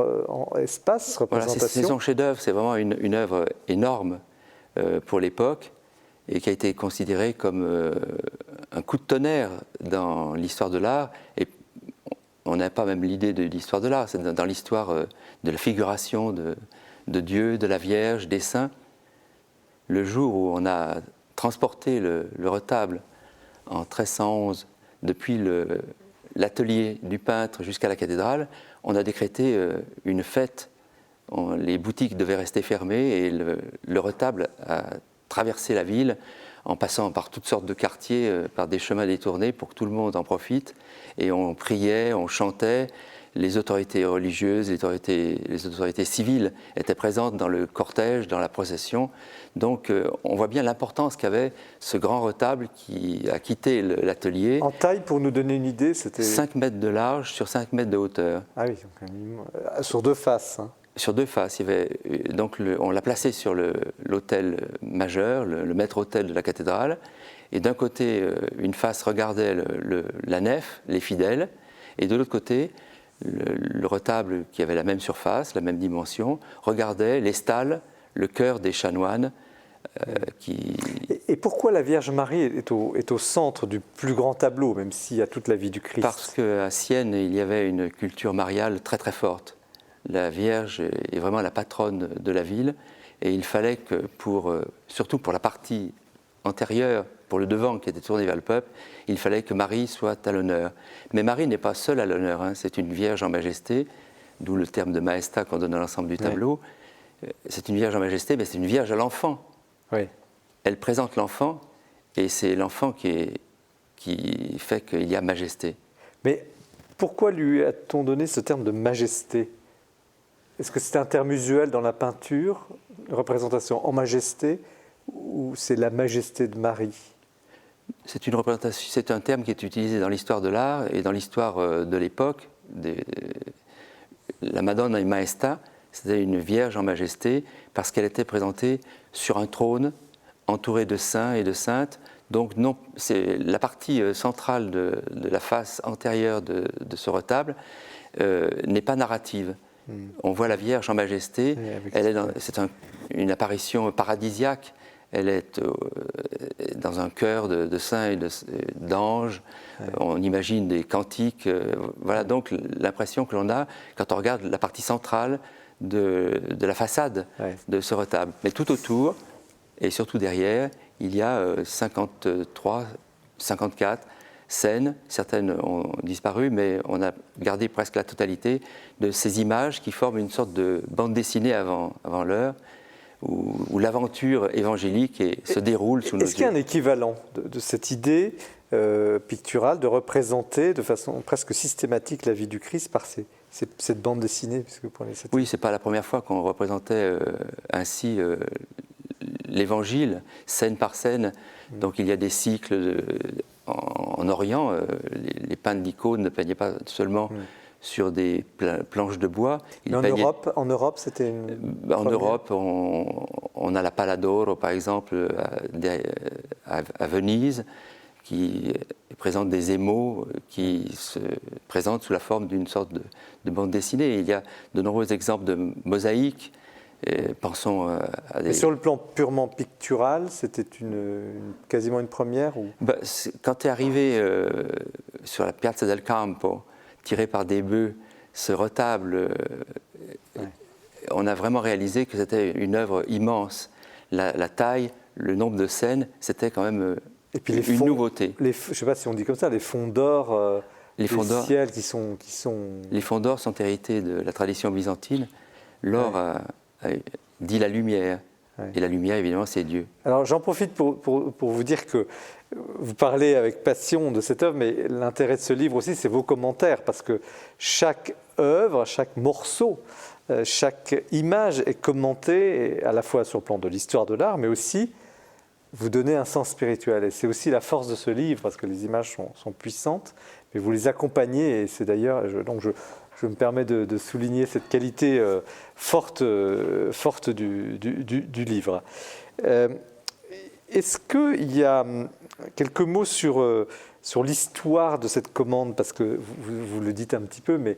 espaces, représentations. Voilà, c'est son chef-d'œuvre, c'est vraiment une œuvre énorme pour l'époque, et qui a été considérée comme un coup de tonnerre dans l'histoire de l'art. Et on n'a pas même l'idée de l'histoire de l'art, c'est dans l'histoire de la figuration de Dieu, de la Vierge, des saints. Le jour où on a transporté le retable en 1311 depuis l'atelier du peintre jusqu'à la cathédrale, on a décrété une fête. Les boutiques devaient rester fermées et le retable a traversé la ville en passant par toutes sortes de quartiers, par des chemins détournés pour que tout le monde en profite. Et on priait, on chantait, les autorités religieuses, les autorités civiles étaient présentes dans le cortège, dans la procession. Donc on voit bien l'importance qu'avait ce grand retable qui a quitté l'atelier. En taille, pour nous donner une idée, c'était 5 mètres de large sur 5 mètres de hauteur. Ah oui, sur deux faces. Hein. Sur deux faces, on l'a placé sur l'autel majeur, le maître-autel de la cathédrale, et d'un côté, une face regardait la nef, les fidèles, et de l'autre côté, le retable qui avait la même surface, la même dimension, regardait les stalles, le chœur des chanoines. Et pourquoi la Vierge Marie est au centre du plus grand tableau, même s'il y a toute la vie du Christ? Parce qu'à Sienne, il y avait une culture mariale très très forte. La Vierge est vraiment la patronne de la ville, et il fallait que, surtout pour la partie antérieure, pour le devant qui était tourné vers le peuple, il fallait que Marie soit à l'honneur. Mais Marie n'est pas seule à l'honneur, hein. C'est une Vierge en majesté, d'où le terme de majestat qu'on donne à l'ensemble du tableau. C'est une Vierge en majesté, mais c'est une Vierge à l'enfant. Oui. Elle présente l'enfant, et c'est l'enfant qui fait qu'il y a majesté. Mais pourquoi lui a-t-on donné ce terme de majesté? Est-ce que c'est un terme usuel dans la peinture, une représentation en majesté, ou c'est la majesté de Marie? C'est une représentation, c'est un terme qui est utilisé dans l'histoire de l'art et dans l'histoire de l'époque. La Madonna in Maestà, c'était une Vierge en majesté parce qu'elle était présentée sur un trône entourée de saints et de saintes. Donc non, c'est la partie centrale de la face antérieure de ce retable n'est pas narrative. On voit la Vierge en majesté, c'est une apparition paradisiaque. Elle est dans un chœur de saints et d'anges. On imagine des cantiques. Voilà donc l'impression que l'on a quand on regarde la partie centrale de la façade de ce retable. Mais tout autour, et surtout derrière, il y a 53, 54 scènes. Certaines ont disparu, mais on a gardé presque la totalité de ces images qui forment une sorte de bande dessinée avant l'heure, où l'aventure évangélique se déroule sous nos yeux. Est-ce qu'il y a un équivalent de cette idée picturale de représenter de façon presque systématique la vie du Christ par cette bande dessinée, puisque vous prenez cette... Oui, ce n'est pas la première fois qu'on représentait ainsi l'Évangile, scène par scène. Donc il y a des cycles en Orient. Les peintres d'icônes ne peignaient pas seulement sur des planches de bois. Mais en Europe, c'était une... En Europe, on a la Palladoro, par exemple, à Venise, qui présente des émaux qui se présentent sous la forme d'une sorte de bande dessinée. Il y a de nombreux exemples de mosaïques. Pensons à des... Mais sur le plan purement pictural, c'était quasiment une première ou... Quand tu es arrivé sur la Piazza del Campo, tiré par des bœufs, ce retable, on a vraiment réalisé que c'était une œuvre immense. La taille, le nombre de scènes, c'était quand même une nouveauté. Je ne sais pas si on dit comme ça, les fonds d'or ciel qui sont... Les fonds d'or sont hérités de la tradition byzantine. L'or dit la lumière. Et la lumière, évidemment, c'est Dieu. Alors j'en profite pour vous dire que vous parlez avec passion de cette œuvre, mais l'intérêt de ce livre aussi, c'est vos commentaires, parce que chaque œuvre, chaque morceau, chaque image est commentée, à la fois sur le plan de l'histoire de l'art, mais aussi vous donnez un sens spirituel. Et c'est aussi la force de ce livre, parce que les images sont puissantes, mais vous les accompagnez, et c'est d'ailleurs... Je me permets de souligner cette qualité forte du livre. Est-ce qu'il y a quelques mots sur l'histoire de cette commande? Parce que vous le dites un petit peu, mais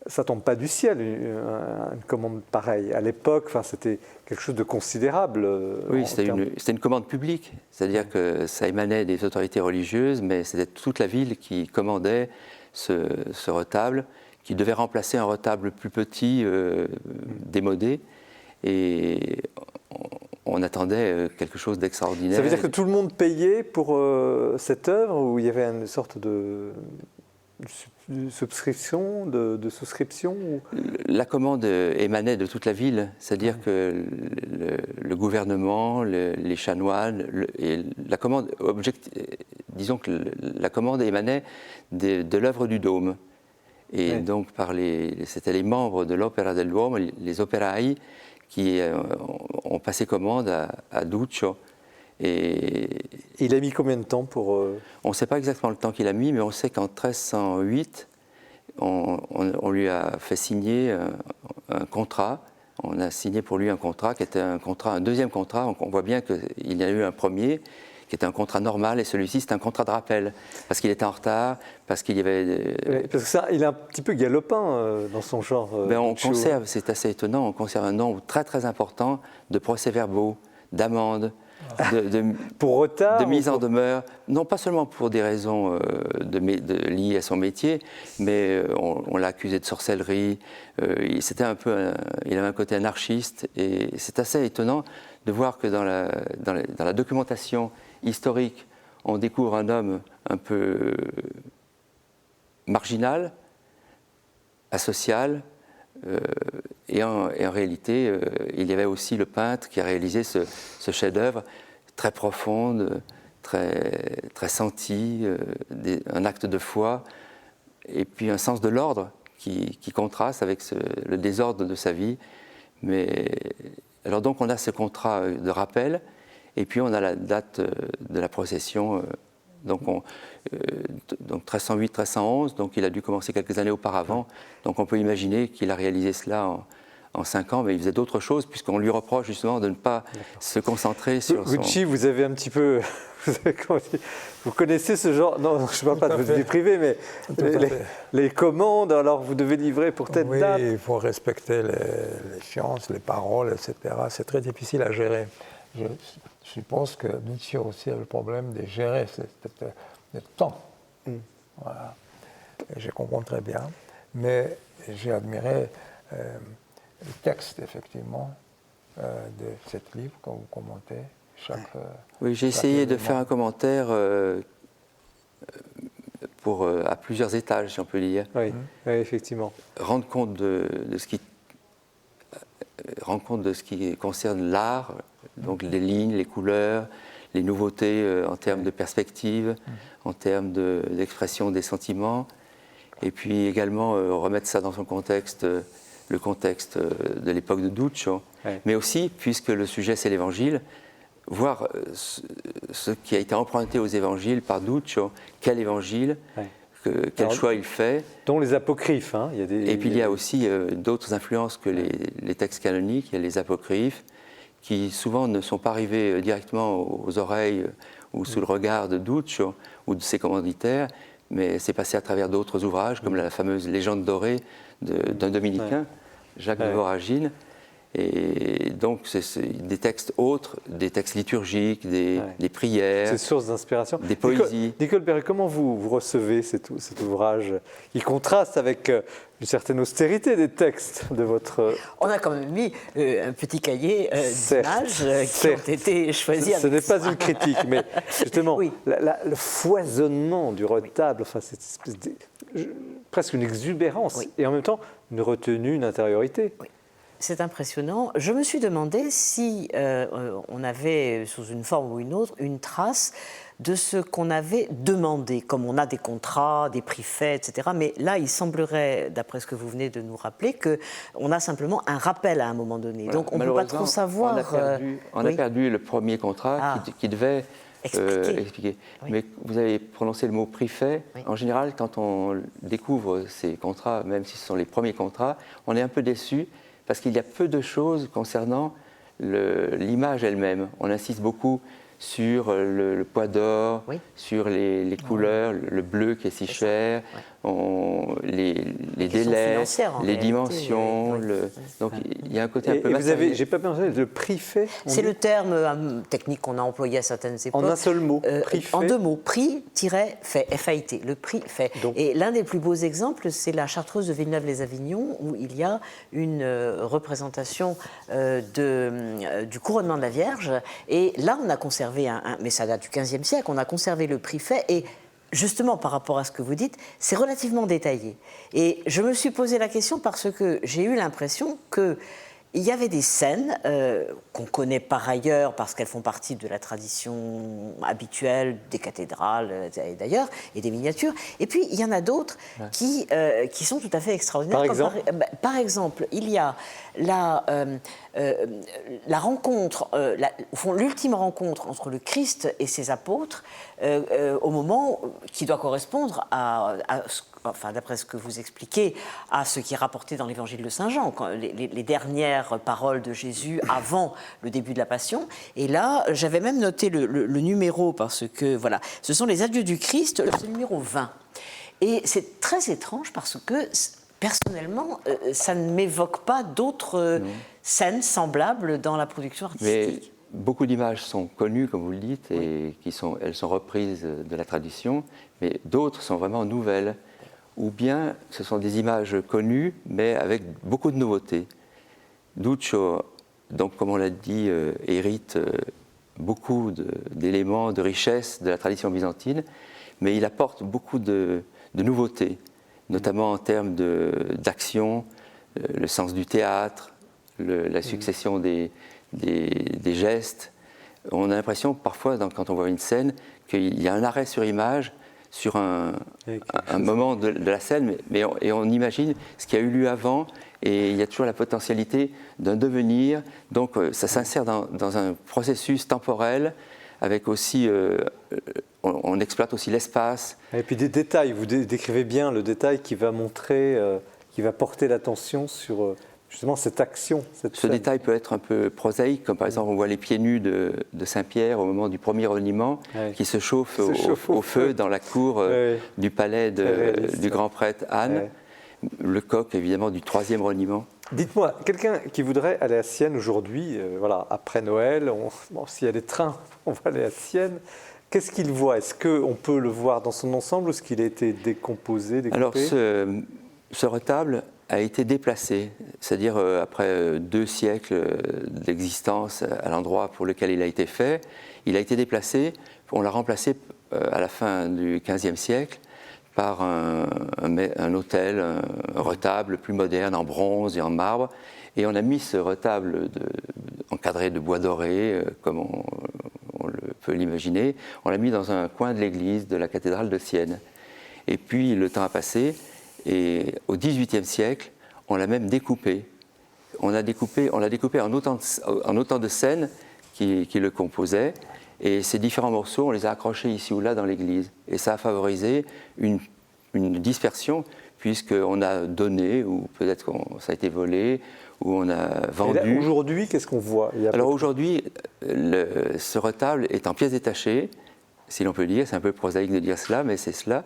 ça ne tombe pas du ciel, une commande pareille. À l'époque, c'était quelque chose de considérable. Oui, c'était une commande publique. C'est-à-dire que ça émanait des autorités religieuses, mais c'était toute la ville qui commandait ce retable, qui devait remplacer un retable plus petit, démodé, et on attendait quelque chose d'extraordinaire. Ça veut dire que tout le monde payait pour cette œuvre, ou il y avait une sorte de souscription, de souscription ou... La commande émanait de toute la ville, c'est-à-dire que le gouvernement, les chanoines, disons que la commande émanait de l'œuvre du Dôme. Et donc, c'était les membres de l'Opera del Duomo, les opérailles, qui ont passé commande à Duccio. Et il a mis combien de temps pour... On ne sait pas exactement le temps qu'il a mis, mais on sait qu'en 1308, on lui a fait signer un contrat. On a signé pour lui un contrat qui était un deuxième contrat. Donc on voit bien qu'il y en a eu un premier, qui était un contrat normal, et celui-ci, c'était un contrat de rappel, parce qu'il était en retard, parce qu'il y avait... Parce que ça, il est un petit peu galopin dans son genre. On conserve, c'est assez étonnant, on conserve un nombre très très important de procès-verbaux, d'amendes, Pour retard de mise ou en pour- demeure, non pas seulement pour des raisons liées à son métier, mais on l'a accusé de sorcellerie. Il avait un côté anarchiste, et c'est assez étonnant de voir que dans la documentation historique, on découvre un homme un peu marginal, asocial, et en réalité, il y avait aussi le peintre qui a réalisé ce chef-d'œuvre très profond, très senti, un acte de foi, et puis un sens de l'ordre qui contraste avec le désordre de sa vie. Alors donc on a ce contrat de rappel, et puis on a la date de la procession, donc 1308, 1311, donc il a dû commencer quelques années auparavant, donc on peut imaginer qu'il a réalisé cela en 5 ans, mais il faisait d'autres choses, puisqu'on lui reproche justement de ne pas se concentrer sur Gucci, vous avez un petit peu... Vous connaissez ce genre... Non, je ne parle pas de votre vie privée, mais les commandes, alors vous devez livrer pour telle date. Oui, il faut respecter les sciences, les paroles, etc. C'est très difficile à gérer. Je suppose que Gucci aussi a le problème de gérer le temps. Voilà. Et je comprends très bien. Mais j'ai admiré le texte, effectivement, de ce livre que vous commentez. Oui, j'ai essayé de faire un commentaire à plusieurs étages, si on peut dire. Oui, oui, effectivement. Rendre compte de ce qui concerne l'art, donc les lignes, les couleurs, les nouveautés en termes de perspective, en termes d'expression des sentiments, et puis également remettre ça dans son contexte, le contexte de l'époque de Duccio, mais aussi, puisque le sujet c'est l'Évangile, voir ce qui a été emprunté aux évangiles par Duccio, quel évangile, quel choix il fait. Dont les apocryphes. Hein. Et puis il y a aussi d'autres influences que les textes canoniques, il y a les apocryphes, qui souvent ne sont pas arrivés directement aux oreilles ou sous le regard de Duccio ou de ses commanditaires, mais c'est passé à travers d'autres ouvrages, comme la fameuse Légende dorée d'un dominicain, Jacques de Voragine. Et donc, c'est des textes autres, des textes liturgiques, des prières, des sources d'inspiration. Des poésies. Nicole Perret, comment vous recevez cet ouvrage qui contraste avec une certaine austérité des textes de votre... On a quand même mis un petit cahier d'images qui ont été choisis. Ce n'est pas une critique, mais justement, le foisonnement du retable, enfin, c'est presque une exubérance, et en même temps une retenue, une intériorité. Oui. C'est impressionnant. Je me suis demandé si on avait, sous une forme ou une autre, une trace de ce qu'on avait demandé, comme on a des contrats, des prix faits, etc. Mais là, il semblerait, d'après ce que vous venez de nous rappeler, qu'on a simplement un rappel à un moment donné. Voilà. Donc on ne peut pas trop savoir. On a perdu le premier contrat qui devait expliquer. Oui. Mais vous avez prononcé le mot prix fait. Oui. En général, quand on découvre ces contrats, même si ce sont les premiers contrats, on est un peu déçu, parce qu'il y a peu de choses concernant l'image elle-même. On insiste beaucoup sur le poids d'or, sur les couleurs, le bleu qui est si cher, les délais, les dimensions. Donc il y a un côté un peu matériel. J'ai pas pensé, le prix fait. C'est le terme technique qu'on a employé à certaines époques. En un seul mot, prix fait. En 2 mots, prix-fait, FAIT, le prix fait. Donc, et l'un des plus beaux exemples, c'est la Chartreuse de Villeneuve-les-Avignon, où il y a une représentation du couronnement de la Vierge. Et là, on a conservé mais ça date du XVe siècle, on a conservé le prix fait, et justement par rapport à ce que vous dites, c'est relativement détaillé. Et je me suis posé la question parce que j'ai eu l'impression qu'il y avait des scènes qu'on connaît par ailleurs parce qu'elles font partie de la tradition habituelle des cathédrales d'ailleurs et des miniatures. Et puis il y en a d'autres qui sont tout à fait extraordinaires. Par exemple, il y a la rencontre, au fond, l'ultime rencontre entre le Christ et ses apôtres au moment qui doit correspondre enfin, d'après ce que vous expliquez, à ce qui est rapporté dans l'évangile de Saint Jean, les dernières paroles de Jésus avant le début de la Passion. Et là, j'avais même noté le numéro, parce que, voilà, ce sont les adieux du Christ, c'est le numéro 20. Et c'est très étrange parce que, personnellement, ça ne m'évoque pas d'autres scènes semblables dans la production artistique. beaucoup d'images sont connues, comme vous le dites, et elles sont reprises de la tradition, mais d'autres sont vraiment nouvelles. Ou bien ce sont des images connues, mais avec beaucoup de nouveautés. Duccio, donc comme on l'a dit, hérite beaucoup d'éléments, de richesses de la tradition byzantine, mais il apporte beaucoup de nouveautés, notamment en termes d'action, le sens du théâtre, la succession des gestes. On a l'impression parfois, quand on voit une scène, qu'il y a un arrêt sur image sur un moment de la scène, et on imagine ce qui a eu lieu avant, et il y a toujours la potentialité d'un devenir. Donc ça s'insère dans un processus temporel, avec aussi, on exploite aussi l'espace. Et puis des détails, vous décrivez bien le détail qui va montrer, qui va porter l'attention sur justement cette action. Ce détail peut être un peu prosaïque, comme par exemple on voit les pieds nus de Saint-Pierre au moment du premier reniement, qui se chauffe au feu dans la cour du palais du grand prêtre Anne. Le coq évidemment du troisième reniement. Dites-moi, quelqu'un qui voudrait aller à Sienne aujourd'hui, voilà, après Noël, s'il y a des trains, on va aller à Sienne. Qu'est-ce qu'il voit? Est-ce qu'on peut le voir dans son ensemble ou est-ce qu'il a été décomposé, découpé? Alors ce retable a été déplacé, c'est-à-dire après 2 siècles d'existence à l'endroit pour lequel il a été fait, il a été déplacé, on l'a remplacé à la fin du XVe siècle par un autel, un retable plus moderne en bronze et en marbre, et on a mis ce retable encadré de bois doré, comme on peut l'imaginer, on l'a mis dans un coin de l'église de la cathédrale de Sienne. Et puis le temps a passé, et au XVIIIe siècle, on l'a même découpé. On l'a découpé en autant de scènes qui le composaient, et ces différents morceaux, on les a accrochés ici ou là dans l'église. Et ça a favorisé une dispersion, puisqu'on a donné, ou peut-être que ça a été volé, ou on a vendu. Aujourd'hui, qu'est-ce qu'on voit? Alors aujourd'hui, ce retable est en pièces détachées, si l'on peut dire, c'est un peu prosaïque de dire cela, mais c'est cela.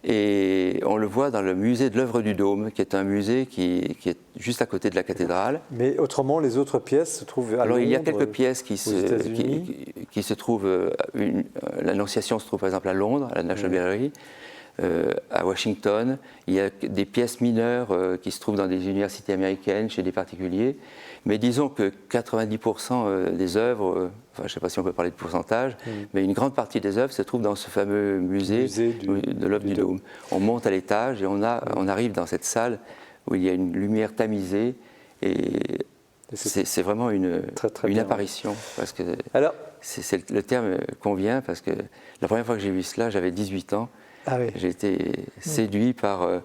Et on le voit dans le musée de l'œuvre du Dôme, qui est un musée qui est juste à côté de la cathédrale. Mais autrement, les autres pièces se trouvent à Alors Londres, il y a quelques pièces qui se trouvent, l'Annonciation se trouve par exemple à Londres, à la National Gallery, à Washington. Il y a des pièces mineures qui se trouvent dans des universités américaines, chez des particuliers. Mais disons que 90% des œuvres, enfin, je ne sais pas si on peut parler de pourcentage, mais une grande partie des œuvres se trouve dans ce fameux musée de l'œuvre du Dôme. On monte à l'étage et on arrive dans cette salle où il y a une lumière tamisée, et c'est vraiment une apparition. Parce que le terme convient, parce que la première fois que j'ai vu cela, j'avais 18 ans. Ah oui. J'ai été séduit par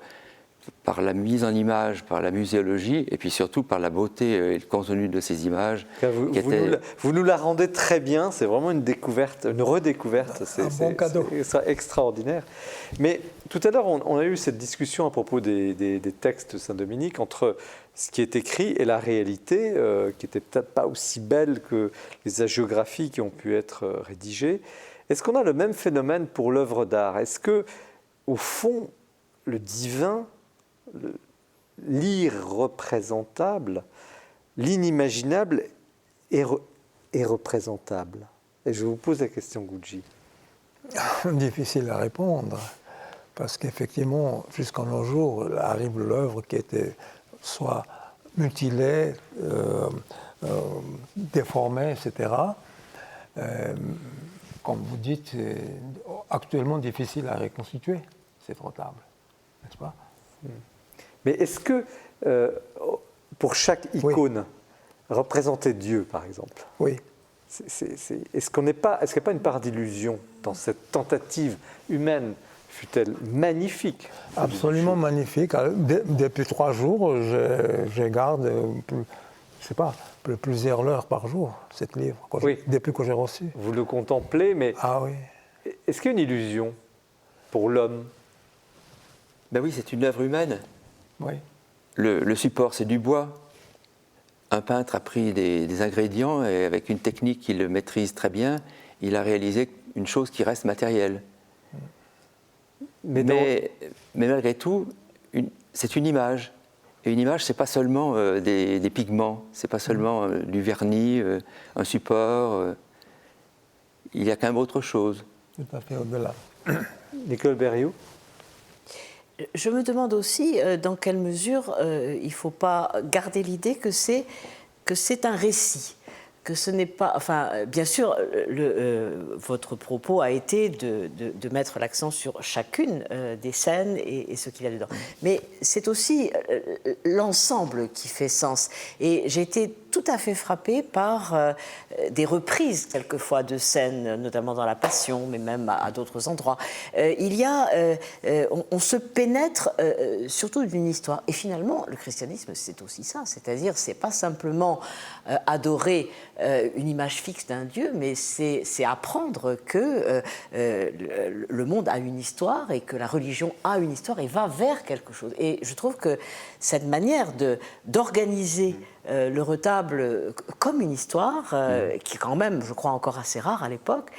la mise en image, par la muséologie, et puis surtout par la beauté et le contenu de ces images. Vous nous la rendez très bien, c'est vraiment une découverte, une redécouverte. C'est un bon cadeau. C'est extraordinaire. Mais tout à l'heure, on a eu cette discussion à propos des textes de Saint-Dominique entre ce qui est écrit et la réalité, qui n'était peut-être pas aussi belle que les hagiographies qui ont pu être rédigées. Est-ce qu'on a le même phénomène pour l'œuvre d'art? Est-ce que, au fond, le divin, l'irreprésentable, l'inimaginable est représentable? Et je vous pose la question, Gucci. Difficile à répondre, parce qu'effectivement, jusqu'en nos jours, arrive l'œuvre qui était soit mutilée, déformée, etc. Comme vous dites, c'est actuellement difficile à reconstituer cette retable, n'est-ce pas? Mais est-ce que, pour chaque icône, représenter Dieu, par exemple, est-ce qu'il n'y a pas une part d'illusion dans cette tentative humaine, fut-elle magnifique? Absolument magnifique. Depuis 3 jours, je garde, je ne sais pas, plusieurs heures par jour, cet livre, depuis que j'ai reçu. Vous le contemplez, mais est-ce qu'il y a une illusion pour l'homme? Ben oui, c'est une œuvre humaine. Oui. Le support, c'est du bois. Un peintre a pris des ingrédients et avec une technique qu'il maîtrise très bien, il a réalisé une chose qui reste matérielle. Mais malgré tout, c'est une image. Et une image, c'est pas seulement des pigments, c'est pas seulement du vernis, un support. Il y a quand même autre chose. Tout à fait au-delà. Nicole Berriou. Je me demande aussi dans quelle mesure il ne faut pas garder l'idée que c'est un récit, que ce n'est pas... Enfin, bien sûr, votre propos a été de mettre l'accent sur chacune des scènes et ce qu'il y a dedans. Mais c'est aussi l'ensemble qui fait sens. Et j'ai été tout à fait frappée par des reprises, quelquefois, de scènes, notamment dans La Passion, mais même à d'autres endroits. On se pénètre surtout d'une histoire. Et finalement, le christianisme, c'est aussi ça. C'est-à-dire, c'est pas simplement adorer une image fixe d'un Dieu, mais c'est apprendre que le monde a une histoire et que la religion a une histoire et va vers quelque chose. Et je trouve que cette manière d'organiser le retable comme une histoire, qui est quand même, je crois, encore assez rare à l'époque,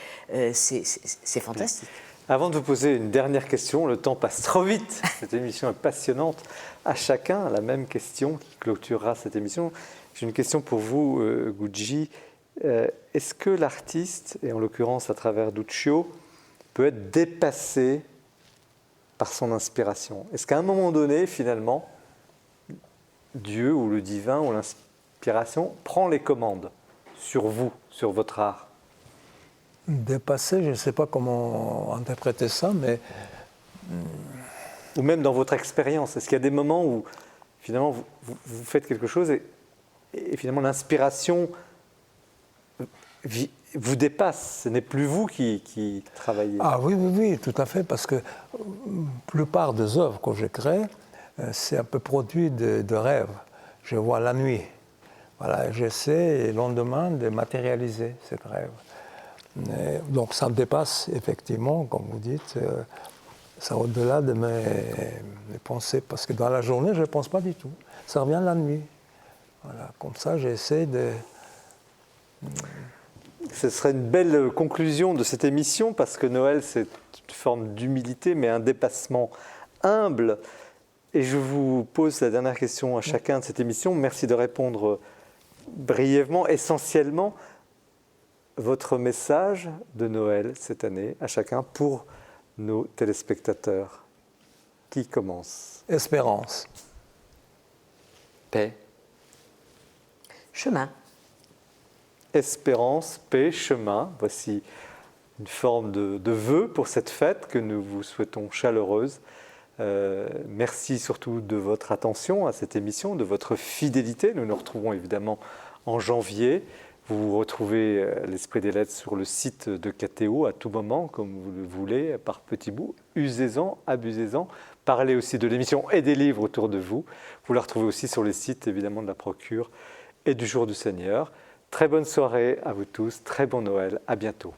c'est fantastique. Avant de vous poser une dernière question, le temps passe trop vite, cette émission est passionnante. À chacun, la même question qui clôturera cette émission. J'ai une question pour vous, Gucci. Est-ce que l'artiste, et en l'occurrence à travers Duccio, peut être dépassé par son inspiration? Est-ce qu'à un moment donné, finalement, Dieu ou le divin ou l'inspiration prend les commandes sur vous, sur votre art? Dépassé, je ne sais pas comment interpréter ça, mais... Ou même dans votre expérience, est-ce qu'il y a des moments où finalement vous faites quelque chose et finalement l'inspiration vous dépasse, ce n'est plus vous qui travaillez? Ah oui, oui, oui, tout à fait, parce que la plupart des œuvres que je crée, c'est un peu produit de rêves. Je vois la nuit. Voilà, j'essaie le lendemain de matérialiser ces rêves. Donc ça me dépasse effectivement, comme vous dites, ça au-delà de mes pensées, parce que dans la journée, je ne pense pas du tout. Ça revient la nuit. Voilà, comme ça, j'essaie de... Ce serait une belle conclusion de cette émission, parce que Noël, c'est une forme d'humilité, mais un dépassement humble. Et je vous pose la dernière question à chacun de cette émission. Merci de répondre brièvement, essentiellement, votre message de Noël cette année, à chacun, pour nos téléspectateurs. Qui commence? Espérance. Paix. Chemin. Espérance, paix, chemin. Voici une forme de vœu pour cette fête que nous vous souhaitons chaleureuse. Merci surtout de votre attention à cette émission, de votre fidélité. Nous nous retrouvons évidemment en janvier. Vous retrouvez l'Esprit des Lettres sur le site de KTO à tout moment, comme vous le voulez, par petits bouts. Usez-en, abusez-en. Parlez aussi de l'émission et des livres autour de vous. Vous la retrouvez aussi sur les sites, évidemment, de la Procure et du Jour du Seigneur. Très bonne soirée à vous tous, très bon Noël, à bientôt.